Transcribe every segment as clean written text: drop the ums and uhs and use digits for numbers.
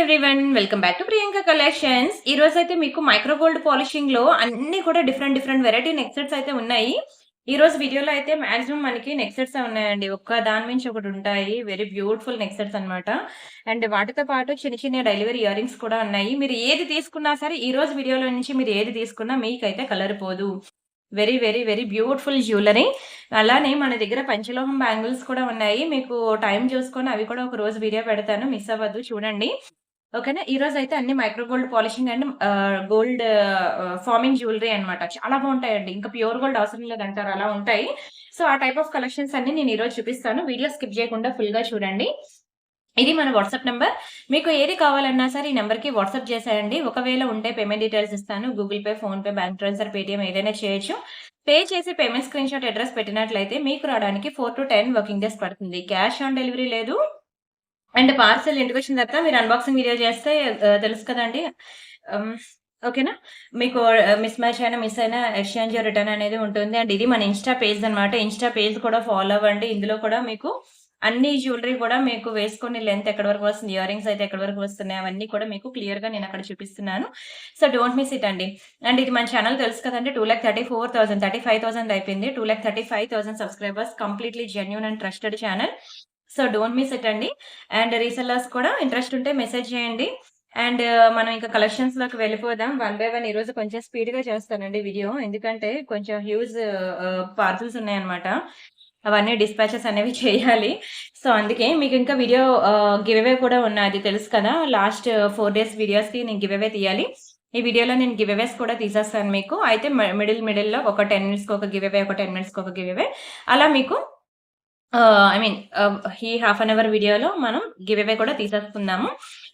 Everyone welcome back to Priyanka collections. ఈ రోజు అయితే మీకు మైక్రో గోల్డ్ పాలిషింగ్ లో అన్ని కూడా డిఫరెంట్ వెరైటీ నెక్ సెట్స్ అయితే ఉన్నాయి. ఈ రోజు వీడియోలో అయితే మాక్సిమం మనకి నెక్ సెట్స్ ఉన్నాయండి. ఒక్క దాని మించి ఒకటి ఉంటాయి. వెరీ బ్యూటిఫుల్ నెక్ సెట్స్ అన్నమాట. అండ్ వాటితో పాటు చిన్న చిన్న డెలివరీ ఇయర్ రింగ్స్ కూడా ఉన్నాయి. మీరు ఏది తీసుకున్నా సరే ఈ రోజు వీడియోలో నుంచి మీరు ఏది తీసుకున్నా మీకైతే కలర్ పోదు. Very beautiful jewellery. అలానే మన దగ్గర పంచలోహం బ్యాంగిల్స్ కూడా ఉన్నాయి. మీకు టైం చూసుకొని అవి కూడా ఒక రోజు వీడియో పెడతాను. మిస్ అవ్వద్దు చూడండి. ఓకేనా. ఈ రోజైతే అన్ని micro gold polishing and gold farming jewellery అన్నమాట. చాలా బావుంటాయండి. ఇంకా ప్యూర్ గోల్డ్ అవసరం లేదంటారు అలా ఉంటాయి. సో, ఆ టైప్ ఆఫ్ కలెక్షన్స్ అన్ని నేను ఈరోజు చూపిస్తాను. వీడియో స్కిప్ చేయకుండా ఫుల్‌గా చూడండి. ఇది మన వాట్సాప్ నంబర్. మీకు ఏది కావాలన్నా సరే ఈ నంబర్‌కి వాట్సాప్ చేసేయండి. ఒకవేళ ఉంటే పేమెంట్ డీటెయిల్స్ ఇస్తాను. Google pay, PhonePe, bank transfer, Paytm ఏదైనా చేయొచ్చు. పే చేసి పేమెంట్ స్క్రీన్‌షాట్ అడ్రెస్ పెట్టినట్లయితే మీకు రావడానికి 4-10 వర్కింగ్ డేస్ పడుతుంది. క్యాష్ ఆన్ డెలివరీ లేదు. అండ్ పార్సెల్ ఇంటికొచ్చిన తర్వాత మీరు అన్బాక్సింగ్ వీడియో చేస్తే తెలుసు కదండీ! హ్మ్. ఓకేనా? మీకు మిస్ మ్యాచ్ అయినా, మిస్ అయినా ఎక్స్‌చేంజ్ రిటర్న్ అనేది ఉంటుంది. అండ్ ఇది మన ఇన్‌స్టా పేజ్ అన్నమాట. ఇన్‌స్టా పేజ్ కూడా ఫాలో అవ్వండి. ఇందులో కూడా మీకు అన్ని జ్యువెలరీ కూడా మీకు వేసుకొని లెంత్ ఎక్కడి వరకు వస్తుంది, ఇయర్ రింగ్స్ అయితే ఎక్కడి వరకు వస్తున్నాయి అవన్నీ కూడా మీకు క్లియర్‌గా నేను అక్కడ చూపిస్తున్నాను. సో, డోంట్ మిస్ ఇట్ అండి. అండ్ ఇది మన ఛానల్ తెలుసు కదండీ! 2,34,000 35,000 అయిపోయింది. 2,35,000 subscribers completely genuine and trusted channel. So, don't miss it అండి. అండ్ రీసెల్లర్స్ కూడా ఇంట్రెస్ట్ ఉంటే మెసేజ్ చేయండి. అండ్ మనం ఇంకా కలెక్షన్స్‌లోకి వెళ్ళిపోదాం. వన్ బై వన్ ఈరోజు కొంచెం స్పీడ్‌గా చేస్తానండి వీడియో. ఎందుకంటే కొంచెం హ్యూజ్ పార్సెల్స్ ఉన్నాయన్నమాట. అవన్నీ డిస్పాచెస్ అనేవి చేయాలి. సో, అందుకే మీకు ఇంకా వీడియో గివ్ అవే కూడా ఉన్నది తెలుసు కదా! లాస్ట్ 4 డేస్ వీడియోస్‌కి నేను గివ్ అవే తీయాలి. ఈ వీడియోలో నేను గివ్ అవేస్ కూడా తీసేస్తాను మీకు. అయితే మిడిల్‌లో ఒక 10 మినిట్స్‌కి ఒక గివ్ అవే, ఒక 10 మినిట్స్‌కి ఒక గివ్ అవే అలా మీకు ఐ మీన్ ఈ హాఫ్ అన్ అవర్ వీడియోలో మనం గివ్ అవే కూడా తీసేసుకుందాము.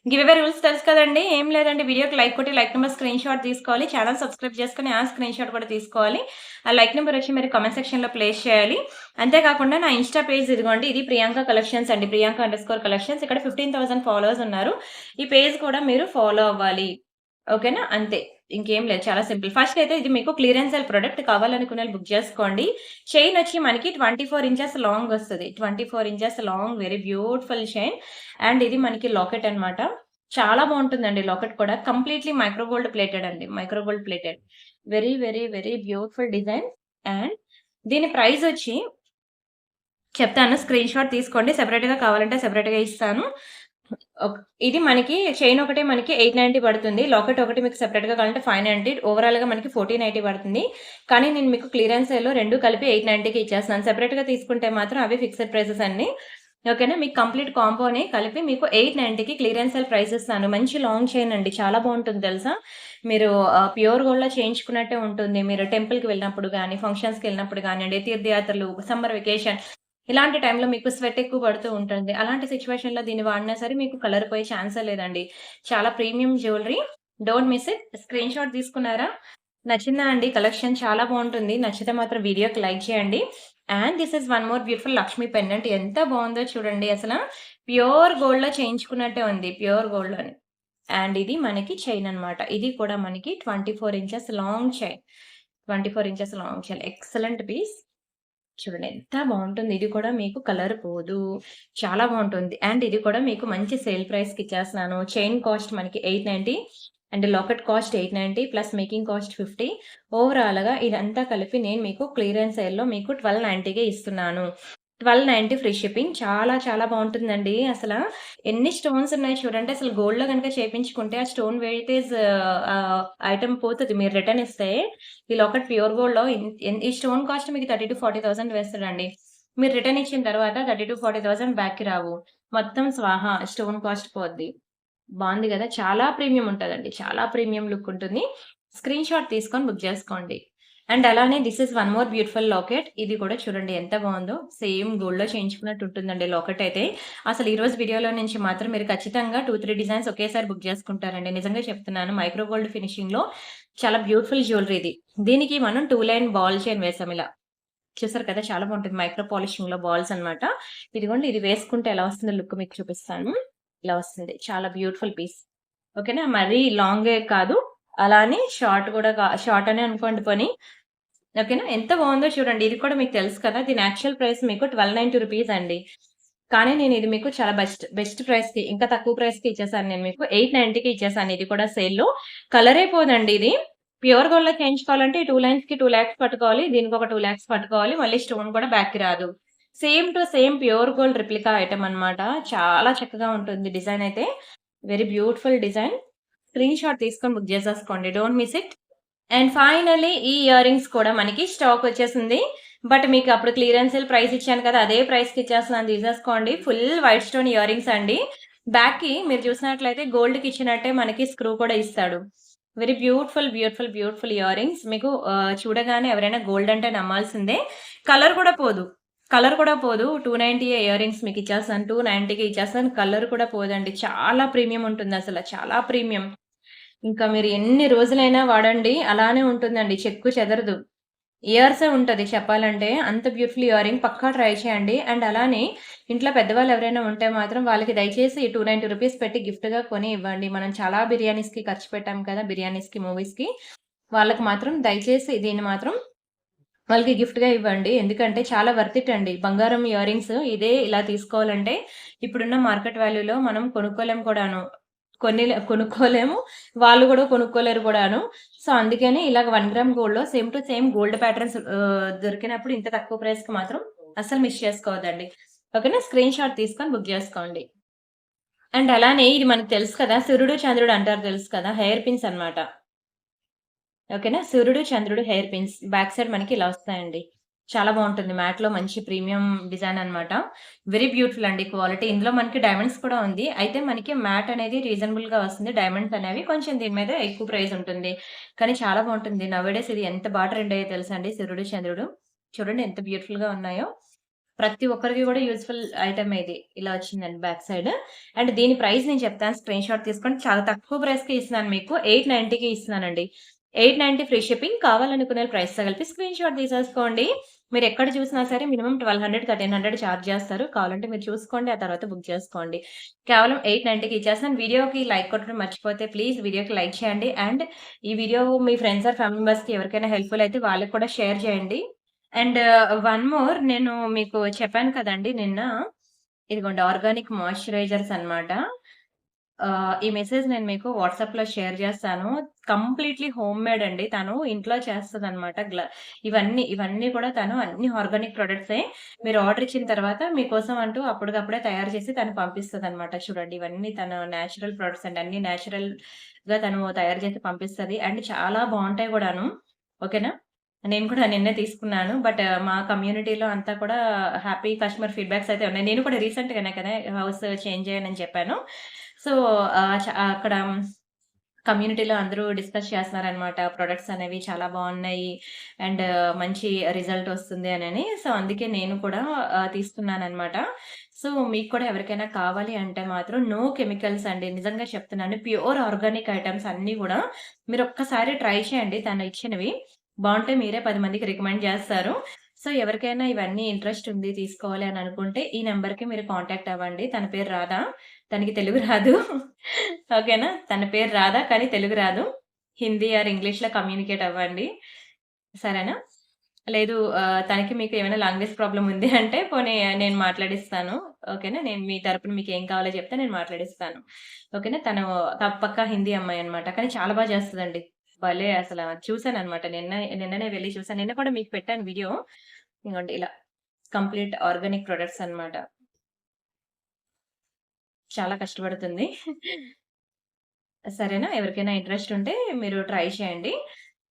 గివ్ అవే రూల్స్ తెలుసు కదండీ! ఏం లేదండి వీడియోకి లైక్ కొట్టి లైక్ నంబర్ స్క్రీన్‌షాట్ తీసుకోవాలి. ఛానెల్ సబ్స్క్రైబ్ చేసుకొని ఆ స్క్రీన్‌షాట్ కూడా తీసుకోవాలి. ఆ లైక్ నంబర్ వచ్చి మీరు కామెంట్ సెక్షన్‌లో ప్లేస్ చేయాలి. అంతే కాకుండా నా ఇన్‌స్టా పేజ్ ఇదిగోండి. ఇది ప్రియాంక కలెక్షన్స్ అండి. ప్రియాంక_కలెక్షన్స్ ఇక్కడ 15,000 ఫాలోవర్స్ ఉన్నారు. ఈ పేజ్ కూడా మీరు ఫాలో అవ్వాలి. ఓకేనా? అంతే. ఇంకేం లేదు. చాలా సింపుల్. ఫస్ట్ అయితే ఇది మీకు క్లియరెన్స్ సేల్ ప్రొడక్ట్ కావాలనుకున్నోళ్ళు బుక్ చేసుకోండి. చైన్ వచ్చి మనకి 24 ఇంచెస్ లాంగ్ వస్తది. 24 inches long very beautiful chain. And ఇది మనకి లాకెట్ అన్నమాట. చాలా బావుంటుందండి లాకెట్ కూడా. కంప్లీట్‌లీ మైక్రో గోల్డ్ ప్లేటెడ్ అండి. Micro gold plated. Very beautiful design. And దీని ప్రైస్ వచ్చి చెప్తాను. స్క్రీన్‌షాట్ తీసుకోండి. సెపరేట్‌గా కావాలంటే సెపరేట్‌గా ఇస్తాను. ఓక్ ఇది మనకి చైన్ ఒకటే మనకి 890 పడుతుంది. లాకెట్ ఒకటి మీకు సెపరేట్‌గా కావాలంటే 590 ఓవరాల్‌గా మనకి 1480 పడుతుంది. కానీ నేను మీకు క్లియరెన్స్ సేల్‌లో 2 కలిపి 890కి ఇచ్చేస్తున్నాను. సెపరేట్‌గా తీసుకుంటే మాత్రం అవి ఫిక్స్డ్ ప్రైసెస్ అన్నీ. ఓకేనా? మీకు కంప్లీట్ కాంబోని కలిపి మీకు 890కి క్లియరెన్స్ సేల్ ప్రైస్ ఇస్తాను. మంచి లాంగ్ చైన్ అండి. చాలా బావుంటుంది తెలుసా? మీరు ప్యూర్ గోల్డ్‌లో చేయించుకున్నట్టే ఉంటుంది. మీరు టెంపుల్‌కి వెళ్ళినప్పుడు గాని, ఫంక్షన్స్‌కి వెళ్ళినప్పుడు గానియండి, తీర్థయాత్రలు, సమ్మర్ వెకేషన్ ఇలాంటి టైంలో మీకు స్వెట్ ఎక్కువ పడుతూ ఉంటుంది. అలాంటి సిట్యుయేషన్‌లో దీన్ని వాడినా సరే మీకు కలర్ పోయే ఛాన్సే లేదండి. చాలా premium jewellery. Don't miss it. Screenshot తీసుకున్నారా? నచ్చిందా అండి? కలెక్షన్ చాలా బావుంటుంది. నచ్చితే మాత్రం వీడియోకి లైక్ చేయండి. And this is one more beautiful Lakshmi pendant ఎంత బావుందో చూడండి అసల. ప్యూర్ గోల్డ్‌లో చేయించుకున్నట్టే ఉంది. ప్యూర్ గోల్డ్‌లోనే. అండ్ ఇది మనకి చైన్ అన్నమాట. ఇది కూడా మనకి 24 inches long chain. 24 inches long chain. Excellent piece. చూడండి ఎంత బావుంటుంది. ఇది కూడా మీకు కలర్ పోదు. చాలా బావుంటుంది. అండ్ ఇది కూడా మీకు మంచి సేల్ ప్రైస్‌కి ఇచ్చేస్తున్నాను. చైన్ కాస్ట్ మనకి 890 and locket cost 890 plus making cost 50. ఓవరాల్‌గా ఇదంతా కలిపి నేను మీకు క్లియరెన్స్ సేల్‌లో మీకు 1290కే ఇస్తున్నాను. 1290 ఫ్రీ షిప్పింగ్. చాలా బావుంటుందండి. ఎన్ని స్టోన్స్ ఉన్నాయి చూడండి. అసలు గోల్డ్‌లో గనుక చేపించుకుంటే ఆ స్టోన్ వెయిటేజ్ ఐటెమ్ పోతది. మీరు రిటర్న్ ఇస్తే ఈ లాకెట్ ప్యూర్ గోల్డ్‌లో ఈ స్టోన్ కాస్ట్ మీకు 30,000-40,000 వేస్తాడండి. మీరు రిటర్న్ ఇచ్చిన తర్వాత 30,000-40,000 బ్యాక్‌కి రావు. మొత్తం స్వాహా స్టోన్ కాస్ట్ పోద్ది. బావుంది గదా! చాలా ప్రీమియం ఉంటదండి. చాలా ప్రీమియం లుక్ ఉంటుంది. స్క్రీన్‌షాట్ తీసుకొని బుక్ జేసుకోండి. అండ్ అలానే this is one more beautiful locket. ఇది కూడా చూడండి ఎంత బావుందో. సేమ్ గోల్డ్‌లో చేయించుకున్నట్టు ఉంటుందండి లాకెట్ అయితే. అసలు ఈ రోజు వీడియోలో నుంచి మాత్రం మీరు ఖచ్చితంగా 2, 3 డిజైన్స్ ఒకేసారి బుక్ జేసుకుంటారండి. నిజంగా చెప్తున్నాను. మైక్రో గోల్డ్ ఫినిషింగ్‌లో చాలా బ్యూటిఫుల్ జ్యువెలరీ ఇది. దీనికి మనం 2 లైన్ బాల్ చైన్ వేసాం ఇలా. చూసారు కదా! చాలా బావుంటుంది. మైక్రో పాలిషింగ్‌లో బాల్స్ అన్నమాట. ఇదిగోండి ఇది వేసుకుంటే ఎలా వస్తుందో లుక్ మీకు చూపిస్తాను. ఇలా వస్తుంది. చాలా బ్యూటిఫుల్ పీస్. ఓకేనా? మరీ లాంగే కాదు. అలా అని షార్ట్ కూడా షార్ట్ అనే అనుకోండి పోనీ. ఓకేనా? ఎంత బావుందో చూడండి. ఇది కూడా మీకు తెలుసు కదా! దీని యాక్చువల్ ప్రైస్ మీకు 1290 రూపీస్ అండి. కానీ నేను ఇది మీకు చాలా బెస్ట్ బెస్ట్ ప్రైస్‌కి ఇంకా తక్కువ ప్రైస్‌కి ఇచ్చేసాను నేను మీకు. 890కి ఇచ్చేసాను ఇది కూడా సేల్‌లో. కలరే పోదండి ఇది. ప్యూర్ గోల్డ్‌లో చేయించుకోవాలంటే ఈ 2 లైన్స్‌కి 2,00,000 పట్టుకోవాలి. దీనికొక 2,00,000 పట్టుకోవాలి. మళ్ళీ స్టోన్ కూడా బ్యాక్‌కి రాదు. Same to same pure gold replica item అన్నమాట. చాలా చక్కగా ఉంటుంది డిజైన్ అయితే. Very beautiful design. Screen shot తీసుకొని బుక్ చేసేసుకోండి. Don't miss it. And finally ఈ ఇయర్ రింగ్స్ కూడా మనకి స్టాక్ వచ్చేసింది. బట్ మీకు అప్పుడు క్లియరెన్స్ సేల్ ప్రైస్ ఇచ్చాను కదా! అదే ప్రైస్‌కి ఇచ్చేస్తున్నాను తీసేసుకోండి. Full white stone ear rings అండి. బ్యాక్‌కి మీరు చూసినట్లయితే గోల్డ్‌కి ఇచ్చినట్టే మనకి స్క్రూ కూడా ఇస్తాడు. Very beautiful, beautiful, beautiful ear rings. మీకు చూడగానే ఎవరైనా గోల్డ్ అంటే నమ్మాల్సిందే. కలర్ కూడా పోదు. కలర్ కూడా పోదు. 290 ఇయర్ రింగ్స్ మీకు ఇచ్చేస్తాను. 290కి ఇచ్చేస్తాను. కలర్ కూడా పోదండి. చాలా ప్రీమియం ఉంటుందసల. చాలా ప్రీమియం. ఇంకా మీరు ఎన్ని రోజులైనా వాడండి. అలానే ఉంటుందండి. చెక్కు చెదరదు. ఇయర్సే ఉంటది చెప్పాలంటే. అంత బ్యూటిఫుల్ ఇయరింగ్ పక్కా ట్రై చేయండి. అండ్ అలానే ఇంట్లో పెద్దవాళ్ళు ఎవరైనా ఉంటే మాత్రం వాళ్ళకి దయచేసి $290 పెట్టి గిఫ్ట్‌గా కొని ఇవ్వండి. మనం చాలా బిర్యానీస్‌కి ఖర్చు పెట్టాం కదా! బిర్యానీస్‌కి, మూవీస్‌కి. వాళ్ళకి మాత్రం దయచేసి దీన్ని మాత్రం వాళ్ళకి గిఫ్ట్‌గా ఇవ్వండి. ఎందుకంటే చాలా వర్త్ ఇట్ అండి. బంగారం ఇయరింగ్స్ ఇదే ఇలా తీసుకోవాలంటే ఇప్పుడున్న మార్కెట్ వాల్యూలో మనం కొనుక్కోలేం కూడాను. కొనుక్కోలేము. వాళ్ళు గూడా కొనుక్కోలేరు కూడాను. సో, అందుకని ఇలాగ 1 గ్రామ్ గోల్డ్‌లో same to same gold patterns దొరికినప్పుడు ఇంత తక్కువ ప్రైస్‌కి మాత్రం అస్సలు మిస్ చేసుకోవద్దండి. ఓకేనా? స్క్రీన్ షాట్ తీసుకొని బుక్ జేసుకోండి. అండ్ అలానే ఇది మనకు తెలుసు కదా! సూర్యుడు, చంద్రుడు అంటారు తెలుసు కదా! హెయిర్ పిన్స్ అన్నమాట. ఓకేనా. సూర్యుడు, చంద్రుడు హెయిర్ పిన్స్ బ్యాక్ సైడ్ మనకి ఇలా వస్తాయండి. చాలా బావుంటుంది. మ్యాట్‌లో మంచి ప్రీమియం డిజైన్ అన్నమాట. వెరీ బ్యూటిఫుల్ అండి క్వాలిటీ. ఇందులో మనకి డైమండ్స్ కూడా ఉంది. అయితే మనకి మ్యాట్ అనేది రీజనబుల్‌గా వస్తుంది. డైమండ్స్ అనేవి కొంచెం దీని మీద ఎక్కువ ప్రైస్ ఉంటుంది. కానీ చాలా బావుంటుంది. నౌ-ఏ-డేస్ ఇది ఎంత బా ట్రెండ్ అయ్యాయో తెలుసా అండి సూర్యుడు, చంద్రుడు. చూడండి ఎంత బ్యూటిఫుల్‌గా ఉన్నాయో. ప్రతి ఒక్కరికి గూడా యూజ్‌ఫుల్ ఐటెమే ఇది. ఇలా వచ్చిందండి బ్యాక్ సైడ్. అండ్ దీని ప్రైస్ నేను చెప్తాను స్క్రీన్ షాట్ తీసుకోండి. చాలా తక్కువ ప్రైస్‌కి ఇస్తున్నాను మీకు. 890కి ఇస్తున్నానండి. 890 ఫ్రీ షిప్పింగ్. కావాలనుకునే ప్రైస్‌తో కలిపి స్క్రీన్ షాట్ తీసేసుకోండి. మీరెక్కడ చూసినా సరే మినిమమ్ 1200, 1300 చార్జ్ చేస్తారు. కావాలంటే మీరు చూసుకోండి. ఆ తర్వాత బుక్ చేసుకోండి. కేవలం 890కి ఇచ్చేస్తున్నాను. వీడియోకి లైక్ కొట్టడం మర్చిపోతే ప్లీజ్ వీడియోకి లైక్ చేయండి. అండ్ ఈ వీడియో మీ ఫ్రెండ్స్ ఆర్ ఫ్యామిలీ మెంబర్స్‌కి ఎవరికైనా హెల్ప్‌ఫుల్ అయితే వాళ్ళకి కూడా షేర్ చేయండి. అండ్ వన్ మోర్ నేను మీకు చెప్పాను కదండీ నిన్న. ఇదిగోండి ఆర్గానిక్ మాయిశ్చరైజర్స్ అన్నమాట. ఈ మెసేజ్ నేను మీకు వాట్సాప్‌లో షేర్ చేస్తాను. కంప్లీట్‌లీ హోమ్‌మేడ్ అండి. తను ఇంట్లో చేస్తదన్నమాట. ఇవన్నీ కూడా తను అన్ని ఆర్గానిక్ ప్రొడక్ట్సే. మీరు ఆర్డర్ ఇచ్చిన తర్వాత మీకోసం అంటూ అప్పటికప్పుడే తయారు చేసి తను పంపిస్తదన్నమాట. చూడండి ఇవన్నీ తను నేచురల్ ప్రొడక్ట్స్ అండి. అన్నీ నేచురల్‌గా తను తయారు చేసి పంపిస్తది. అండ్ చాలా బావుంటాయి గూడాను. ఓకేనా? నేను కూడా నిన్నే తీసుకున్నాను. బట్ మా కమ్యూనిటీలో అంతా కూడా హ్యాపీ కస్టమర్ ఫీడ్‌బ్యాక్స్ అయితే ఉన్నాయి. నేను కూడా రీసెంట్‌గానే కదా హౌస్ చేంజ్ అయ్యానని చెప్పాను. సో, అక్కడ కమ్యూనిటీలో అందరూ డిస్కస్ చేస్తున్నారనమాట. ప్రొడక్ట్స్ అనేవి చాలా బావున్నాయి. అండ్ మంచి రిజల్ట్ వస్తుంది అనని. సో, అందుకే నేను కూడా తీసుకున్నాననమాట. సో, మీకు కూడా ఎవరికైనా కావాలి అంటే మాత్రం నో కెమికల్స్ అండి. నిజంగా చెప్తున్నాను. ప్యూర్ ఆర్గానిక్ ఐటెమ్స్ అన్నీ గూడా మీరొక్కసారి ట్రై చేయండి తను ఇచ్చినవి. బావుంటే మీరే 10 మందికి రికమెండ్ జేస్తారు. సో, ఎవరికైనా ఇవన్నీ ఇంట్రెస్ట్ ఉంది తీసుకోవాలి అని అనుకుంటే ఈ నంబర్‌కి మీరు కాంటాక్ట్ అవ్వండి. తన పేరు రాధ. తనకి తెలుగు రాదు. ఓకేనా? తన పేరు రాధ. కానీ తెలుగు రాదు. హిందీ ఆర్ ఇంగ్లీష్‌లో కమ్యూనికేట్ అవ్వండి. సరేనా? లేదు తనకి మీకు ఏమైనా లాంగ్వేజ్ ప్రాబ్లమ్ ఉంది అంటే పోనీ నేను మాట్లాడిస్తాను. ఓకేనా? నేను మీ తరపున మీకేం కావాలో చెప్తే నేను మాట్లాడిస్తాను. ఓకేనా? తను పక్కా హిందీ అమ్మాయన్నమాట. కానీ చాలా బా చేస్తదండి. భలే అసల చూసానన్నమాట. నిన్ననే వెళ్లి చూసాను. నిన్న కూడా మీకు పెట్టాను వీడియో. ఇగోండి ఇలా కంప్లీట్ ఆర్గానిక్ ప్రొడక్ట్స్ అన్నమాట. చాలా కష్టపడుతుంది. సరేనా? ఎవరికైనా ఇంట్రెస్ట్ ఉంటే మీరు ట్రై చేయండి.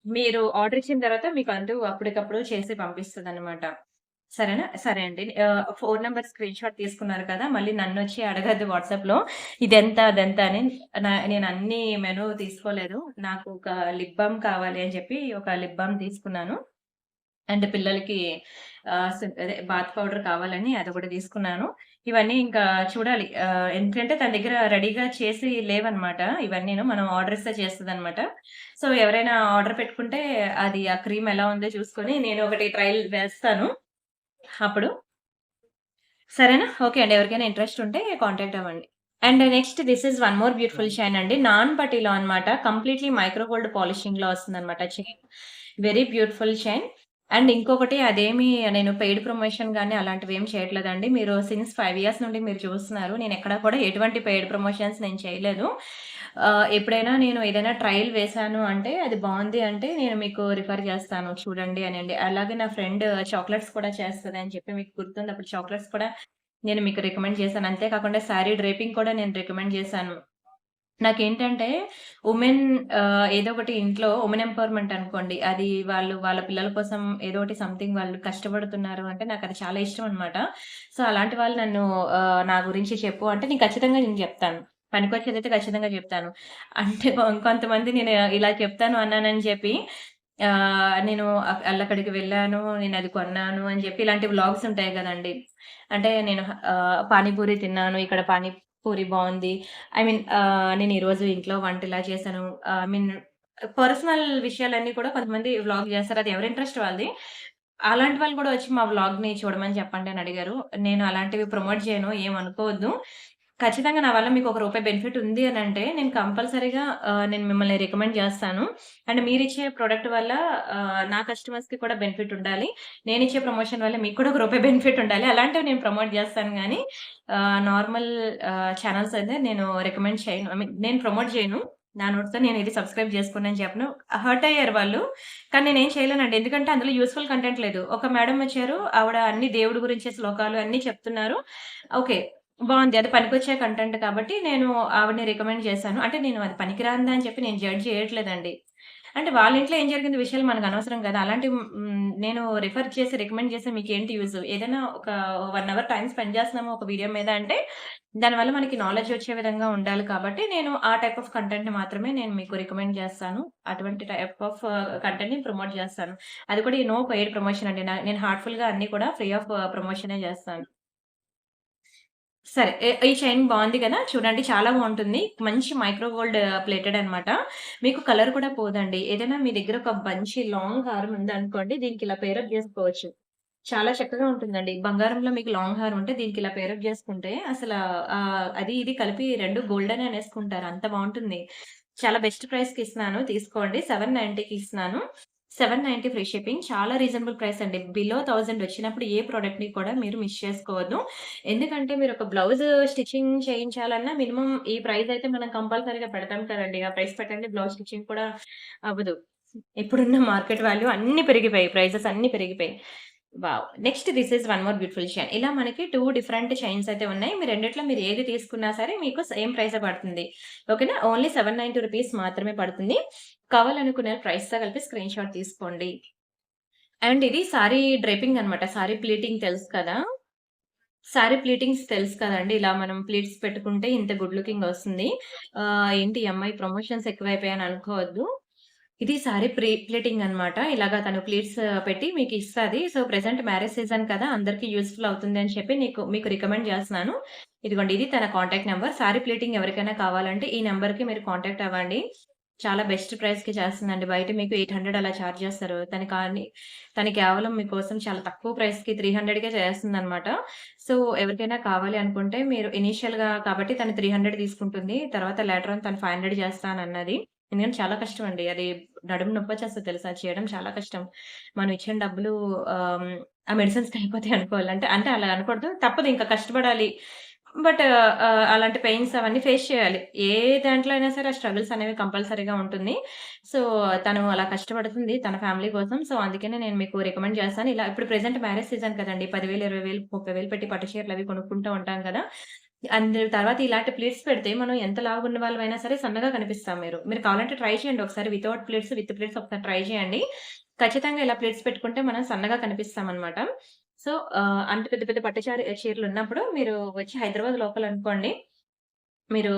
మీరు ఆర్డర్ ఇచ్చిన తర్వాత మీకంటూ అప్పటికప్పుడు చేసి పంపిస్తదనమాట. సరేనా? సరే అండి. ఫోను నంబర్ స్క్రీన్ షాట్ తీసుకున్నారు కదా! మళ్ళీ నన్నొచ్చి అడగద్దు వాట్సాప్‌లో ఇదెంత, అదెంత అని. నేను అన్ని మెను తీసుకోలేదు. నాకు ఒక లిప్ బామ్ కావాలి అని చెప్పి ఒక లిప్ బామ్ తీసుకున్నాను. అండ్ పిల్లలకి అదే బాత్ పౌడర్ కావాలని అదొకటి తీసుకున్నాను. ఇవన్నీ ఇంకా చూడాలి. ఎందుకంటే తన దగ్గర రెడీగా చేసి లేవన్నమాట ఇవన్నీను. మనం ఆర్డర్ ఇస్తే చేస్తదన్నమాట. సో, ఎవరైనా ఆర్డర్ పెట్టుకుంటే అది ఆ క్రీమ్ ఎలా ఉందో చూసుకొని నేను ఒకటి ట్రయల్ వేస్తాను. అప్పుడు సరేనా? ఓకే అండి. ఎవరికైనా ఇంట్రెస్ట్ ఉంటే కాంటాక్ట్ అవ్వండి. And next this is one more beautiful chain అండి. నాన్ పట్టీలో అన్నమాట. కంప్లీట్‌లీ మైక్రో గోల్డ్ పాలిషింగ్‌లో వస్తుందన్నమాట chain. Very beautiful chain. And ఇంకొకటి అదేమి నేను పెయిడ్ ప్రమోషన్ గాని అలాంటివేమి చేయట్లేదండి. మీరు సిన్స్ 5 ఇయర్స్ నుండి మీరు చూస్తున్నారు. నేనెక్కడా కూడా ఎటువంటి పెయిడ్ ప్రమోషన్స్ నేను చేయలేదు. ఎప్పుడైనా నేను ఏదైనా ట్రయల్ వేశాను అంటే అది బావుంది అంటే నేను మీకు రిఫర్ చేస్తాను చూడండి అనండి. అలాగే నా ఫ్రెండ్ చాక్లెట్స్ కూడా చేస్తదని చెప్పి మీకు గుర్తుందా? అప్పుడు చాక్లెట్స్ కూడా నేను మీకు రికమెండ్ చేశాను. అంతే కాకుండా శారీ డ్రేపింగ్ కూడా నేను రికమెండ్ చేశాను. నాకేంటంటే వుమెన్ ఏదో ఒకటి ఇంట్లో వుమెన్ ఎంపవర్‌మెంట్ అనుకోండి. అది వాళ్ళు వాళ్ళ పిల్లల కోసం ఏదో ఒకటి సంథింగ్ వాళ్ళు కష్టపడుతున్నారు అంటే నాకది చాలా ఇష్టం అన్నమాట. సో, అలాంటి వాళ్ళు నన్ను నా గురించి చెప్పు అంటే నేను ఖచ్చితంగా నేను జెప్తాను. పనికొచ్చేదైతే ఖచ్చితంగా జెప్తాను. అంటే కొంతమంది నేను ఇలా చెప్తాను అన్నానని చెప్పి నేను ఆళ్ళక్కడికి వెళ్ళాను, నేనది కొన్నాను అని జెప్పి ఇలాంటి వ్లాగ్స్ ఉంటాయి గదండీ! అంటే నేను పానీపూరి తిన్నాను, ఇక్కడ పానీపూరి బావుంది. ఐ మీన్ నేను ఈరోజు ఇంట్లో వంట ఇలా చేశాను. ఐ మీన్ పర్సనల్ విషయాలన్నీ కూడా కొంతమంది వ్లాగ్ జేస్తారు. అది ఎవరి ఇంట్రెస్ట్ వాళ్ళది. అలాంటి వాళ్ళు కూడా వచ్చి మా వ్లాగ్‌ని చూడమని చెప్పండి అని అడిగారు. నేను అలాంటివి ప్రమోట్ చేయను. ఏమనుకోవద్దు. ఖచ్చితంగా నా వల్ల మీకు ఒక రూపాయి బెనిఫిట్ ఉంది అనంటే నేను కంపల్సరీగా నేను మిమ్మల్ని రికమెండ్ జేస్తాను. అండ్ మీరిచ్చే ప్రొడక్ట్ వల్ల నా కస్టమర్స్‌కి కూడా బెనిఫిట్ ఉండాలి. నేనిచ్చే ప్రమోషన్ వల్ల మీకు కూడా ఒక రూపాయి బెనిఫిట్ ఉండాలి. అలాంటివి నేను ప్రమోట్ జేస్తాను గానీ నార్మల్ ఛానెల్స్ అయితే నేను రికమెండ్ చేయను. ఐ మీన్ నేను ప్రమోట్ చేయను. నా నోటితో నేనిది సబ్‌స్క్రైబ్ జేసుకోండి చెప్పను. హర్ట్ అయ్యారు వాళ్ళు. కానీ నేనేం చేయలేనండి. ఎందుకంటే అందులో యూజ్‌ఫుల్ కంటెంట్ లేదు. ఒక మేడమ్ వచ్చారు. ఆవిడ అన్ని దేవుడి గురించే శ్లోకాలు అన్నీ చెప్తున్నారు. ఓకే. బావుంది. అది పనికొచ్చే కంటెంట్ కాబట్టి నేను ఆవిడని రికమెండ్ చేశాను. అంటే నేను అది పనికిరానిదా అని చెప్పి నేను జడ్జ్ చేయట్లేదండి. అంటే వాళ్ళ ఇంట్లో ఏం జరిగింది విషయాలు మనకనవసరం గదా! అలాంటివి నేను రిఫర్ చేసి, రికమెండ్ చేసి మీకేంటి యూజ్? ఏదైనా ఒక 1 అవర్ టైమ్ స్పెండ్ చేస్తున్నాము ఒక వీడియో మీద అంటే, దానివల్ల మనకి నాలెడ్జ్ వచ్చే విధంగా ఉండాలి కాబట్టి, నేను ఆ టైప్ ఆఫ్ కంటెంట్‌ని మాత్రమే నేను మీకు రికమెండ్ చేస్తాను. అటువంటి టైప్ ఆఫ్ కంటెంట్‌ని ప్రమోట్ చేస్తాను. అది కూడా నో పెయిడ్ ప్రమోషన్ అండి. నేను హార్ట్‌ఫుల్‌గా అన్నీ కూడా ఫ్రీ ఆఫ్ ప్రమోషనే చేస్తాను. సరే. ఈ చైన్ బావుంది కదా! చూడండి చాలా బావుంటుంది. మంచి మైక్రో గోల్డ్ ప్లేటెడ్ అనమాట. మీకు కలర్ కూడా పోదండి. ఏదైనా మీ దగ్గర ఒక బంచి లాంగ్ హారం ఉందనుకోండి, దీనికి ఇలా పేరప్ జేసుకోవచ్చు. చాలా చక్కగా ఉంటుందండి. బంగారంలో మీకు లాంగ్ హారం ఉంటే దీనికి ఇలా పేరప్ జేసుకుంటే అసల అది ఇది కలిపి 2 గోల్డెనే అనేసుకుంటారు. అంత బావుంటుంది. చాలా బెస్ట్ ప్రైస్‌కి ఇస్తున్నాను తీసుకోండి. 790కి ఇస్తున్నాను. 790 ఫ్రీ షిప్పింగ్. చాలా రీజనబుల్ ప్రైస్ అండి. బిలో 1000 వచ్చినప్పుడు ఏ ప్రొడక్ట్‌ని కూడా మీరు మిస్ చేసుకోవద్దు. ఎందుకంటే మీరొక బ్లౌజ్ స్టిచ్చింగ్ చేయించాలన్నా మినిమమ్ ఈ ప్రైస్ అయితే మనం కంపల్సరీగా పెడతాం కదండీ! ఆ ప్రైస్ పెట్టండి బ్లౌజ్ స్టిచ్చింగ్ కూడా అవ్వదు. ఇప్పుడున్న మార్కెట్ వాల్యూ అన్నీ పెరిగిపోయాయి. ప్రైసెస్ అన్నీ పెరిగిపోయాయి. Wow! Next this is one more beautiful chain. ఇలా మనకి 2 డిఫరెంట్ చైన్స్ అయితే ఉన్నాయి. మీ రెండిట్లో మీరు ఏది తీసుకున్నా సరే మీకు సేమ్ ప్రైసే పడుతుంది. ఓకేనా? ఓన్లీ 790 రూపీస్ మాత్రమే పడుతుంది. కావాలనుకునే ప్రైస్‌తో కలిపి స్క్రీన్ షాట్ తీసుకోండి. అండ్ ఇది సారీ డ్రేపింగ్ అన్నమాట. సారీ ప్లీటింగ్ తెలుసు కదా! సారీ ప్లీటింగ్స్ తెలుసు కదండీ! ఇలా మనం ప్లీట్స్ పెట్టుకుంటే ఇంత గుడ్ లుకింగ్ ఒస్తుంది. ఏంటి ఈ అమ్మాయి ప్రమోషన్స్ ఎక్కువైపోయాయని అనుకోవద్దు. ఇది సారీ ప్లీటింగ్ అన్నమాట. ఇలాగ తను ప్లీట్స్ పెట్టి మీకిస్తది. సో, ప్రెజెంట్ మ్యారేజ్ సీజన్ కదా! అందరికి యూజ్‌ఫుల్ అవుతుంది అని చెప్పి మీకు రికమెండ్ చేస్తున్నాను. ఇదిగోండి ఇది తన కాంటాక్ట్ నంబర్. సారీ ప్లీటింగ్ ఎవరికైనా కావాలంటే ఈ నంబర్‌కి మీరు కాంటాక్ట్ అవ్వండి. చాలా బెస్ట్ ప్రైస్‌కి చేస్తుందండి. బయట మీకు 800 అలా చార్జ్ చేస్తారు. తను కేవలం మీకోసం చాలా తక్కువ ప్రైస్‌కి 300కే చేస్తుందనమాట. సో, ఎవరికైనా కావాలి అనుకుంటే మీరు ఇనీషియల్‌గా కాబట్టి తను 300 తీసుకుంటుంది. తర్వాత లేటర్ ఆన్ తను 500 చేస్తానన్నది. ఎందుకంటే చాలా కష్టం అండి. అది నడుము నొప్పొచ్చేస్తది తెలుసా? అది చేయడం చాలా కష్టం. మనం ఇచ్చిన డబ్బులు ఆహ్, ఆ మెడిసిన్స్‌కి అయిపోతాయి అనుకోవాలి. అంటే అలా అనకూడదు. తప్పదు ఇంకా కష్టపడాలి. బట్ అలాంటి పెయిన్స్ అవన్నీ ఫేస్ చేయాలి. ఏ దాంట్లో అయినా సరే ఆ స్ట్రగుల్స్ అనేవి కంపల్సరీగా ఉంటుంది. సో, తను అలా కష్టపడుతుంది తన ఫ్యామిలీ కోసం. సో, అందుకనే నేను మీకు రికమెండ్ చేస్తాను. ఇలా ఇప్పుడు ప్రెజెంట్ మ్యారేజ్ సీజన్ కదండీ! 10,000, 20,000, 30,000 పెట్టి పట్టు చీరలవి కొనుక్కుంటూ ఉంటాం కదా! తర్వాత ఇలాంటి ప్లీట్స్ పెడితే మనం ఎంత లావుగున్న వాళ్ళమైనా సరే సన్నగా కనిపిస్తాం మీరు. మీరు కావాలంటే ట్రై చేయండి ఒకసారి వితౌట్ ప్లీట్స్, విత్ ప్లీట్స్ ఒకసారి ట్రై చేయండి. ఖచ్చితంగా ఇలా ప్లీట్స్ పెట్టుకుంటే మనం సన్నగా కనిపిస్తామనమాట. సో, అంత పెద్ద పెద్ద పట్టు చీరలున్నప్పుడు మీరు వచ్చి హైదరాబాద్ లోకల్ అనుకోండి. మీరు